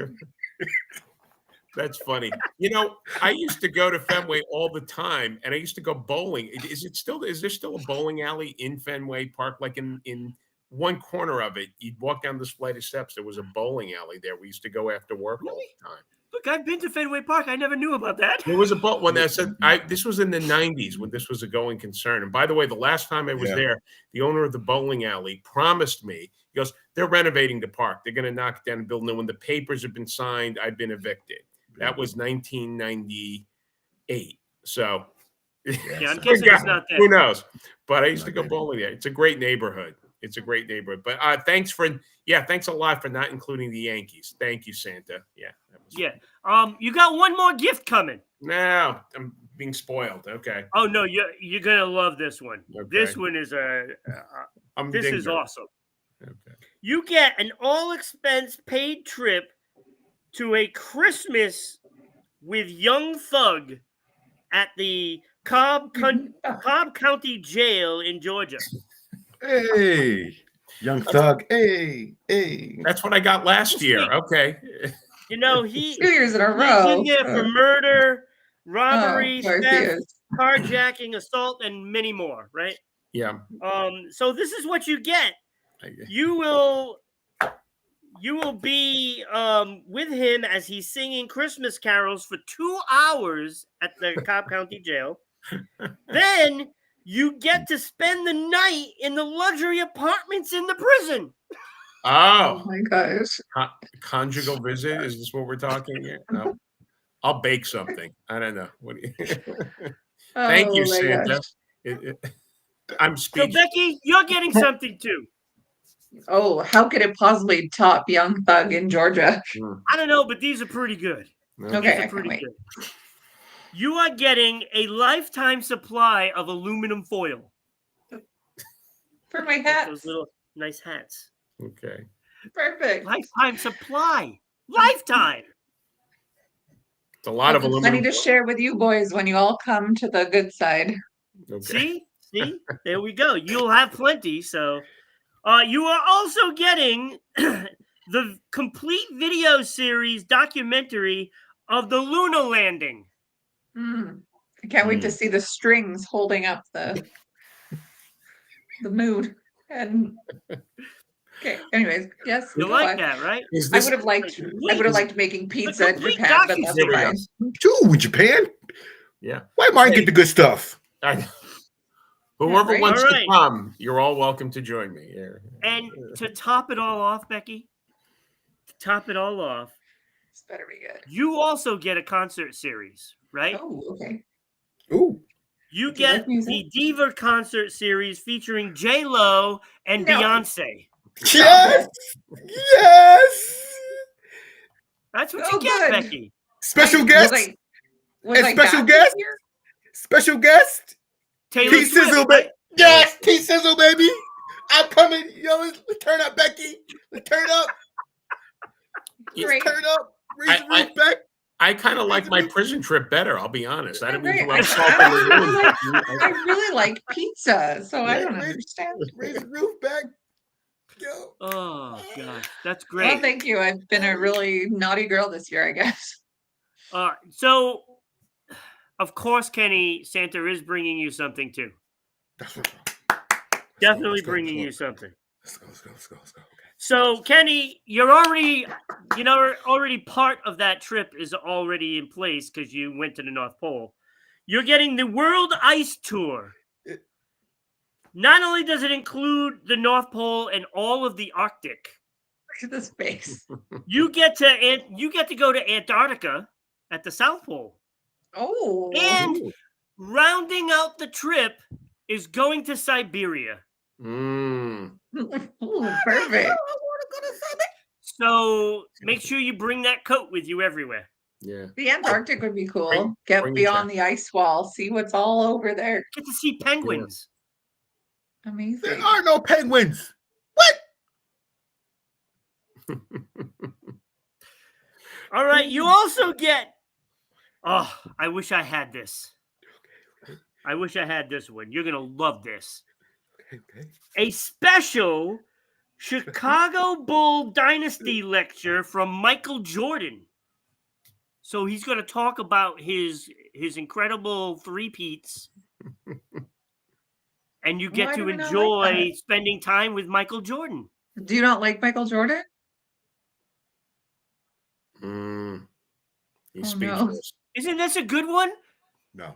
That's funny. You know, I used to go to Fenway all the time, and I used to go bowling. Is there still a bowling alley in Fenway Park? Like in one corner of it, you'd walk down this flight of steps. There was a bowling alley there. We used to go after work all the time. Look, I've been to Fenway Park. I never knew about that. There was a boat when I said this was in the 90s when this was a going concern. And by the way, the last time I was Yeah. there, the owner of the bowling alley promised me He goes, they're renovating the park. They're going to knock it down and build new one. The papers have been signed. I've been evicted. That was 1998. So, Yeah, I'm guessing it's not who that. knows? But I used to go bowling there. It's a great neighborhood. It's a great neighborhood. But thanks a lot for not including the Yankees. Thank you, Santa. Yeah. That was Yeah. You got one more gift coming. No, I'm being spoiled. Okay. Oh no, you're gonna love this one. Okay. This one is this is Humdinger. awesome. Okay. You get an all-expense paid trip to a Christmas with Young Thug at the Cobb County Jail in Georgia. Hey, Young Thug. Hey. That's what I got last year. Okay. You know, 2 years in a he's row. in there for murder, robbery, of course he theft, is. carjacking, assault, and many more. Right. Yeah. So this is what you get. You will be with him as he's singing Christmas carols for 2 hours at the Cobb County Jail. Then you get to spend the night in the luxury apartments in the prison. Oh Oh, my gosh. conjugal visit. Is this what we're talking here? No. I'll bake something. I don't know. What do you... Thank you, Oh my Santa. gosh. I'm So speechless. Becky, you're getting something too. Oh, how could it possibly top Young Thug in Georgia? I don't know, but these are pretty good. Okay, These I are can't pretty wait. good. You are getting a lifetime supply of aluminum foil. For my Like hats. those little nice hats. Okay. Perfect. Lifetime supply. Lifetime. It's a lot of Something aluminum. funny to share with you boys when you all come to the good side. Okay. See, there we go. You'll have plenty. So, you are also getting the complete video series documentary of the lunar landing. I can't wait to see the strings holding up the moon. And okay, anyways, yes, You go like on. that, right? Is I this would have liked making pizza in complete Japan, but that's docuseries. fine. Ooh, Japan. Yeah. Why mine get the good stuff? Whoever right? wants All to right. come, you're all welcome to join me. Yeah. And to top it all off, Becky, This better be good. you also get a concert series, right? Oh, okay. Ooh. You Do you like get music? the Diva concert series featuring J-Lo and No. Beyonce. Yes. Yes. That's what Oh, you get, good. Becky. Special Was guest. I special back this guest? year? Special guest. Taylor T Swift, Sizzle, right? baby. Yes, T Sizzle, baby. I'm coming. Yo, let's turn up, Becky. Let's turn up. Great. Turn up. Raise the roof back. I kind of like my prison trip better. I'll be honest. I don't mean to Right. rub salt in the wound. I really like pizza, so I don't Raise- understand. Raise the roof back. Yo. Oh gosh, that's Well, great. thank you. I've been a really naughty girl this year, I guess. So of course, Kenny, Santa is bringing you something too. That's what. Definitely let's go, bringing let's you something. Let's go. Okay. So Kenny, you're already part of that trip is already in place because you went to the North Pole. You're getting the World Ice Tour. Not only does it include the North Pole and all of the Arctic, Look at this face. you get to go to Antarctica at the South Pole. Oh. And rounding out the trip is going to Siberia. Mm. Ooh, perfect. So make sure you bring that coat with you everywhere. Yeah. The Antarctic would be cool. Bring Get your beyond the ice wall, see what's all over there. Get to see penguins. Amazing. There are no penguins. All right. You also get. Oh, I wish I had this. I wish I had this one. You're gonna love this. Okay. A special Chicago Bull Dynasty lecture from Michael Jordan. So he's going to talk about his incredible three-peats. And you get Why to do we not enjoy like that? spending time with Michael Jordan. Do you not like Michael Jordan? Mm. He's Oh, no. speechless. Isn't this a good one? No.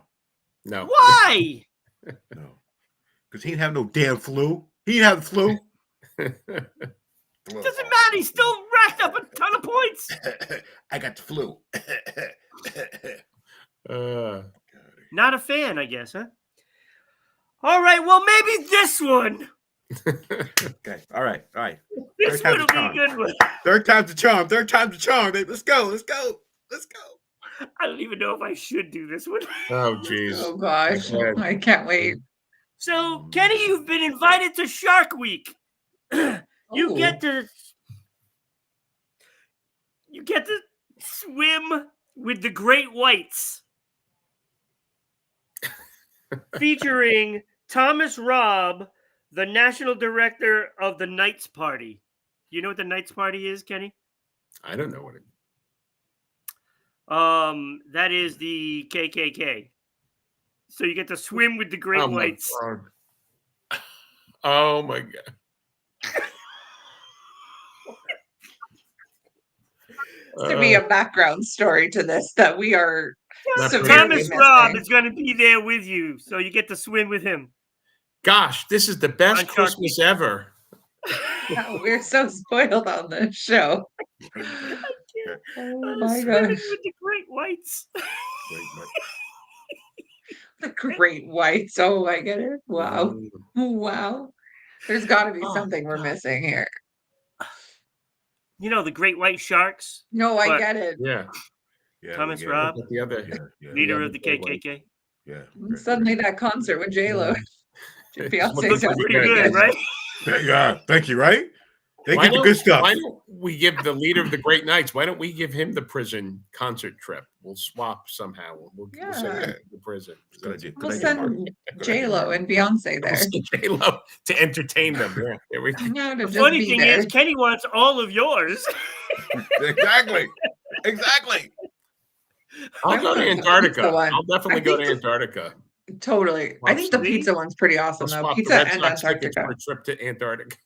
Why? Because he didn't have no damn flu. He didn't have the flu. Doesn't matter. He still racked up a ton of points. I got the flu. Not a fan, I guess, huh? All right. Well, maybe this one. Okay. All right. This Third one will time's be a a good one. Third time's the charm. Third time's the charm, babe. Let's go. I don't even know if I should do this one. Oh, jeez. Oh gosh, Go ahead. I can't wait. So, Kenny, you've been invited to Shark Week. You get to swim with the great whites, featuring Thomas Robb, the national director of the Knights Party. Do you know what the Knights Party is, Kenny? I don't know what it. That is the KKK. So you get to swim with the great whites. Oh my god. To be a background story to this that we are severely Thomas missing. Robb is going to be there with you, so you get to swim with him. Gosh, this is the best On Shark Christmas ever. Wow, we're so spoiled on this show. Oh my Swimming gosh. with the great whites. The great whites. Oh my goodness. Wow. Wow. There's got to be something we're missing here. You know, the great white sharks. No, I But- get it. Yeah. Thomas Robb, But the other leader yeah, of the the great KKK. Suddenly that concert with J-Lo. Yeah. Beyonce Looks sounds pretty Yeah, good, yeah. right? Yeah. Thank you. Right. They Why get the don't- good stuff. Why don't we give the leader of the Great Knights? Why don't we give him the prison concert trip? We'll swap somehow. We'll send him Yeah. to the prison. Good idea. We'll send J-Lo and Beyonce there. J-Lo to entertain them. Yeah, there we go. No, to The just funny be thing there. is, Kenny wants all of yours. Exactly. I'll go to That's the Antarctica. one. I'll definitely I go to think- Antarctica. Totally. I think the See? pizza one's pretty awesome I'll though. swap the Pizza Red and Sox tickets Antarctica. for a trip to Antarctica.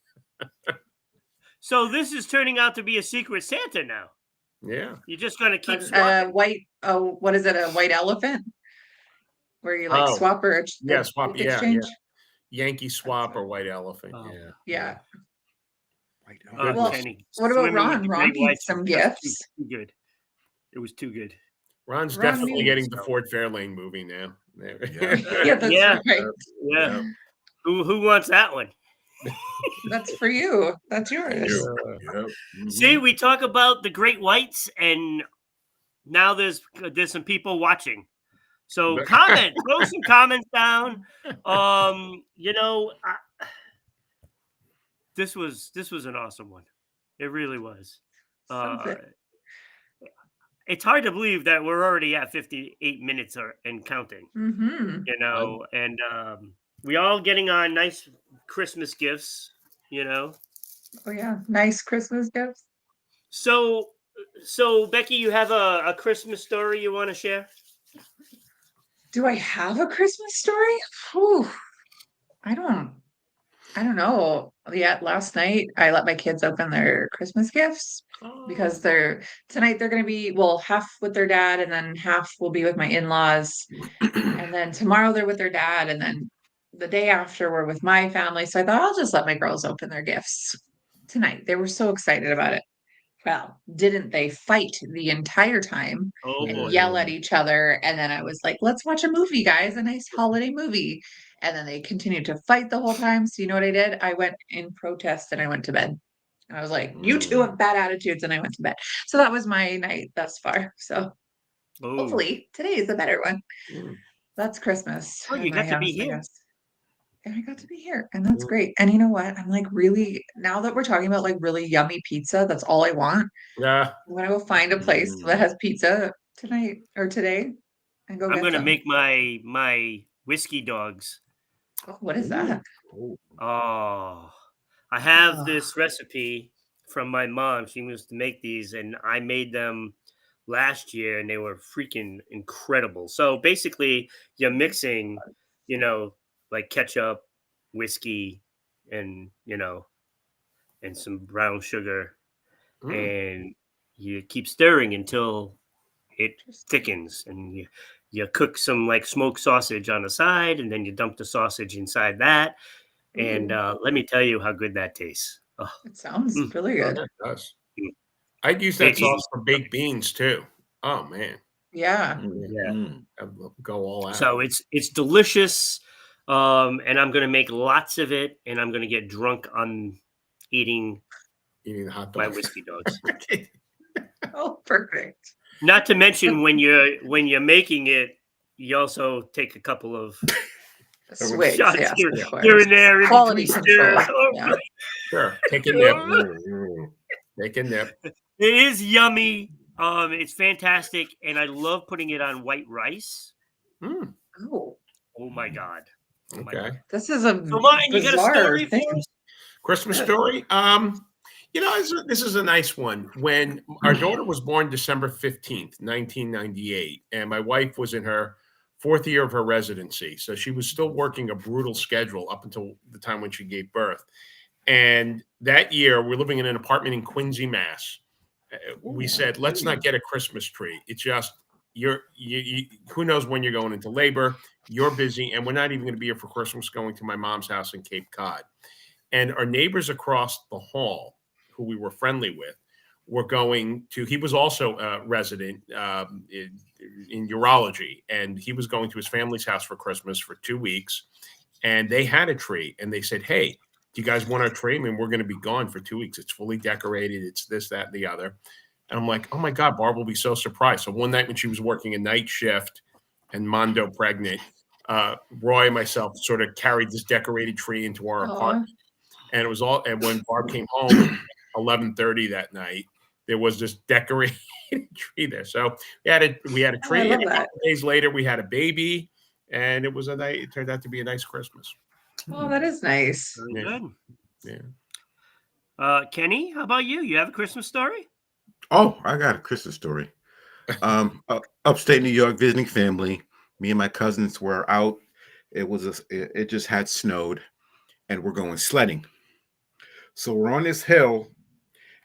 So this is turning out to be a secret Santa now. Yeah. You're just going to keep swapping. What is it? A white elephant? Where you like Oh, swap or Yeah, swap. Yeah, exchange? Yankee swap or White Elephant. Oh. Yeah. Yeah. Oh, Well, Kenny, what about swimming with Ron? the Ron great needs whites some was just gifts. Too good. It was too good. Ron's Ron definitely needs- getting the Ford Fairlane movie now. There. Yeah, that's Yeah. right. Yeah. Who wants that one? That's for you. That's yours. See, we talk about the great whites, and now there's some people watching. So comment, throw some comments down. This was an awesome one. It really was. Something. It's hard to believe that we're already at 58 minutes and counting. Mm-hmm. And we all getting on nice Christmas gifts. Oh yeah. Nice Christmas gifts. So Becky, you have a Christmas story you want to share? Do I have a Christmas story? Whew. I don't know. Yeah, last night I let my kids open their Christmas gifts because tonight they're gonna be half with their dad and then half will be with my in-laws. And then tomorrow they're with their dad, and then the day after we're with my family. So I thought I'll just let my girls open their gifts tonight. They were so excited about it. Well, didn't they fight the entire time Oh and boy. yell at each other? And then I was like, let's watch a movie, guys, a nice holiday movie. And then they continued to fight the whole time. So you know what I did? I went in protest and I went to bed. And I was like, you two have bad attitudes. And I went to bed. So that was my night thus far. So Oh. hopefully today is a better one. That's Christmas. Oh, at you my got to be house, I here. guess. And I got to be here. And that's great. And you know what? I'm like really, now that we're talking about like really yummy pizza, that's all I want. Yeah. I'm gonna go find a place that has pizza tonight or today and go I'm get gonna some. make my whiskey dogs. Oh, what is that? Oh, I have Oh. this recipe from my mom. She used to make these, and I made them last year, and they were freaking incredible. So basically, you're mixing, like ketchup, whiskey, and and some brown sugar, and you keep stirring until it thickens, and you cook some like smoked sausage on the side, and then you dump the sausage inside that. And let me tell you how good that tastes. It sounds Mm. really Oh, good. that does. Mm. I'd use that Becky. sauce for baked beans too. Oh man, Yeah. Yeah. I'd go all out. So it's delicious, and I'm gonna make lots of it, and I'm gonna get drunk on eating Eating the hot my dog. whiskey dogs. Oh, perfect. Not to mention when you're making it, you also take a couple of Swigs, shots yes, here, of here course. and there in Quality between control. stirs. Oh, Yeah. Sure, take a nip. Take a nip. It is yummy. It's fantastic, and I love putting it on white rice. Mm, Oh, Oh my god! Oh my okay. god! this is a So, Martin, you got a bizarre story thing. for us? Christmas Yeah. story. This is a nice one. When our daughter was born December 15th, 1998, and my wife was in her 4th year of her residency. So she was still working a brutal schedule up until the time when she gave birth. And that year, we're living in an apartment in Quincy, Mass. We said, let's not get a Christmas tree. It's just you who knows when you're going into labor. You're busy, and we're not even going to be here for Christmas. Going to my mom's house in Cape Cod, and our neighbors across the hall, who we were friendly with, were going to. He was also a resident in urology, and he was going to his family's house for Christmas for 2 weeks, and they had a tree, and they said, "Hey, do you guys want our tree? I mean, we're going to be gone for 2 weeks. It's fully decorated. It's this, that, and the other." And I'm like, "Oh my God, Barb will be so surprised." So one night when she was working a night shift and Mondo pregnant, Roy and myself sort of carried this decorated tree into our apartment. And it was all. And when Barb came home at 11:30 that night, there was this decorated tree there. So we had a Oh, I tree. love And a that. couple days later, we had a baby, and it was a night. It turned out to be a nice Christmas. Oh, that is nice. Very Yeah. good. Yeah. Kenny, how about you? You have a Christmas story? Oh, I got a Christmas story. Upstate New York, visiting family. Me and my cousins were out. It just had snowed, and we're going sledding. So we're on this hill,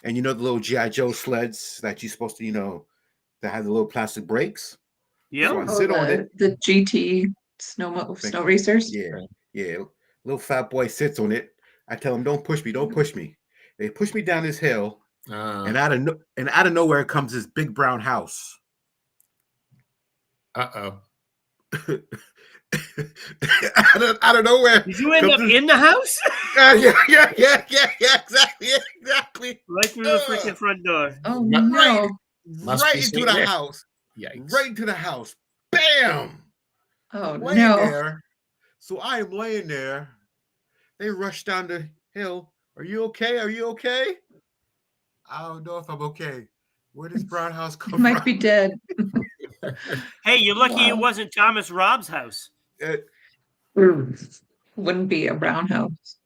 and you know the little GI Joe sleds that you're supposed to, that have the little plastic brakes. Yeah. So I Oh, sit on it. the GT snow racers. Yeah, yeah. Little fat boy sits on it. I tell him, "Don't push me, don't push me." They push me down this hill, and out of nowhere comes this big brown house. Uh-oh. out of nowhere. Did you end up in the house? Yeah, exactly. Right through the freaking front door. Oh Right. no! Must Right be into Saint the Nick. house. Yikes. Right into the house. Bam! Oh Laying no! there. So I am laying there. They rush down the hill. Are you okay? Are you okay? I don't know if I'm okay. Where does brown house You come might from? be dead. Hey, you're lucky it Wow. wasn't Thomas Rob's house. Wouldn't be a brown house.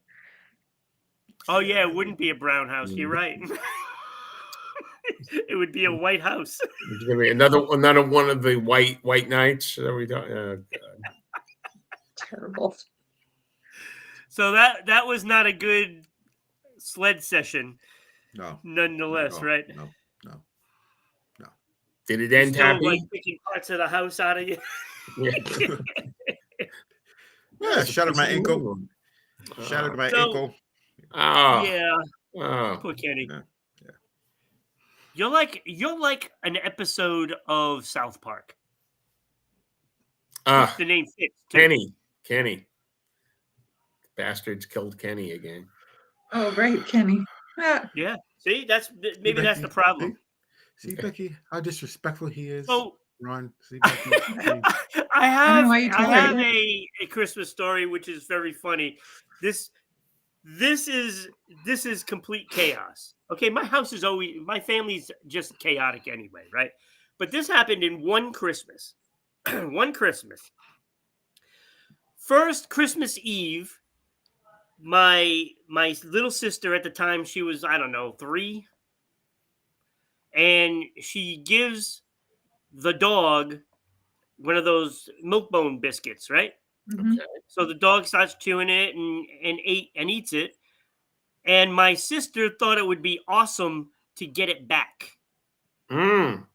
Oh yeah, it wouldn't be a brown house. You're right. It would be a white house. It's gonna be another one of the white nights that we don't. Terrible. So that was not a good sled session, No. nonetheless, No, right? No. Did it You're end still happy? like picking parts of the house out of you. Yeah. Yeah, shattered my ankle. Oh. Shattered my So- ankle. Oh. Yeah, Oh. poor Kenny. Yeah. You're like an episode of South Park. Ah, The name fits. too. Kenny. Bastards killed Kenny again. Oh right, Kenny. Ah, Yeah. See, maybe that's the Becky, problem. See, Becky, how disrespectful he is. So Ron, see, Becky. see? I have why you I tolerate have it. a Christmas story which is very funny. This is complete chaos. Okay, my family's just chaotic anyway, right? But this happened in one Christmas. One Christmas. First Christmas Eve, my little sister at the time, she was, I don't know, 3, and she gives the dog one of those milk bone biscuits, right? mhm. So the dog starts chewing it and eats it. And my sister thought it would be awesome to get it back. Mm.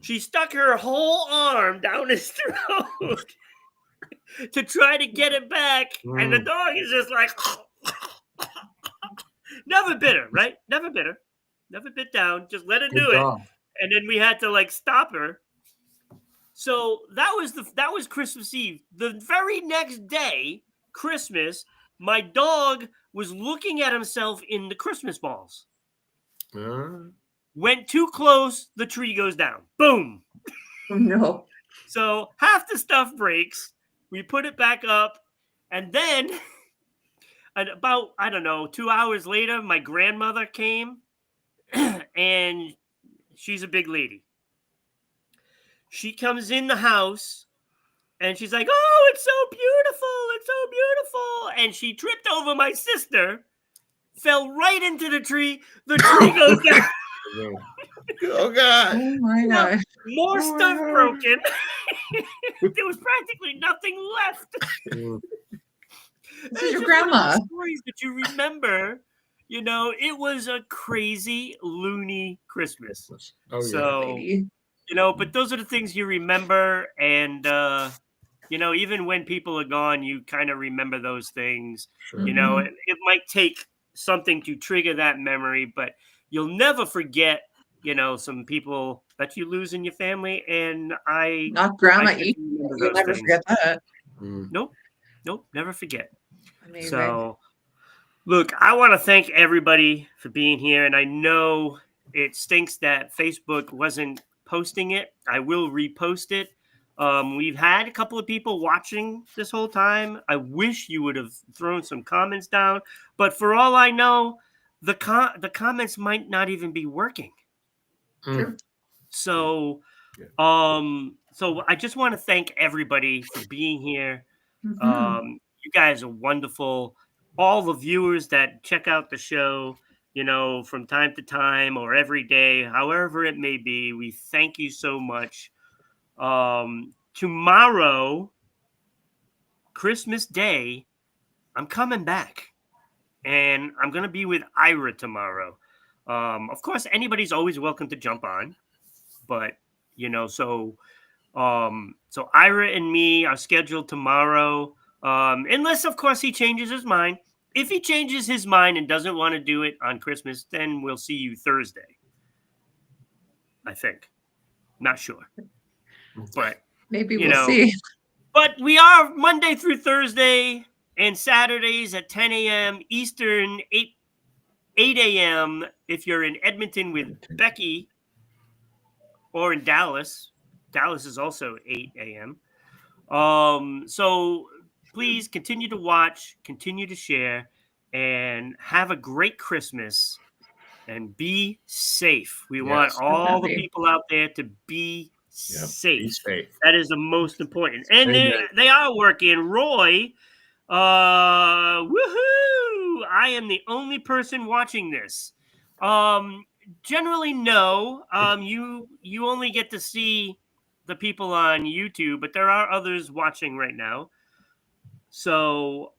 She stuck her whole arm down his throat to try to get it back. And the dog is just like, Never bitter, right? Never bitter. Never bit down. Just let her Good do it. job. And then we had to like stop her. So that was Christmas Eve. The very next day, Christmas, my dog was looking at himself in the Christmas balls. Went too close, the tree goes down. Boom. Oh, no. So half the stuff breaks. We put it back up, and then about, I don't know, 2 hours later, my grandmother came, and she's a big lady. She comes in the house, and she's like, "Oh, it's so beautiful. It's so beautiful." And she tripped over my sister, fell right into the tree. The tree goes down. Oh God. Oh my Well, gosh. more Oh, stuff my God. broken. There was practically nothing left. This is your It's just one of those grandma. stories that you remember. You know, it was a crazy, loony Christmas. Oh yeah. So, Lady. you know, but those are the things you remember. And, you know, even when people are gone, you kind of remember those things. Sure. You know, Mhm. it might take something to trigger that memory, but you'll never forget, you know, some people that you lose in your family. And Not Grandma I tend E. to remember You'll those never things. forget that. Nope, never forget. Amazing. So, look, I want to thank everybody for being here. And I know it stinks that Facebook wasn't posting it. I will repost it. We've had a couple of people watching this whole time. I wish you would have thrown some comments down. But for all I know, the comments might not even be working. True. So, so I just want to thank everybody for being here. Mhm. You guys are wonderful. All the viewers that check out the show, you know, from time to time or every day, however it may be, we thank you so much. Tomorrow, Christmas Day, I'm coming back, and I'm gonna be with Ira tomorrow. Of course, anybody's always welcome to jump on, but you know, so Ira and me are scheduled tomorrow, unless of course he changes his mind. If he changes his mind and doesn't want to do it on Christmas, then we'll see you Thursday. I think, not sure, but Maybe you we'll know, see. but we are Monday through Thursday and Saturdays at 10 a.m. Eastern, 8 a.m. if you're in Edmonton with Becky, or in Dallas. Dallas is also 8 a.m. So please continue to watch, continue to share, and have a great Christmas and be safe. We want Yes. all the Definitely. people out there to be Be safe. safe. That is the most important. And Amen. they are working. Roy, woohoo! I am the only person watching this. Generally, no. You only get to see the people on YouTube, but there are others watching right now. So,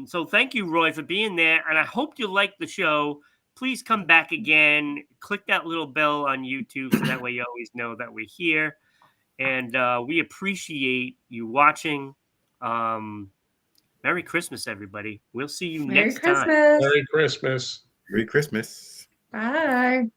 so thank you, Roy, for being there, and I hope you like the show. Please come back again. Click that little bell on YouTube so that way you always know that we're here. And we appreciate you watching. Merry Christmas, everybody. We'll see you Merry next time. Christmas. Merry Christmas. Merry Christmas. Bye.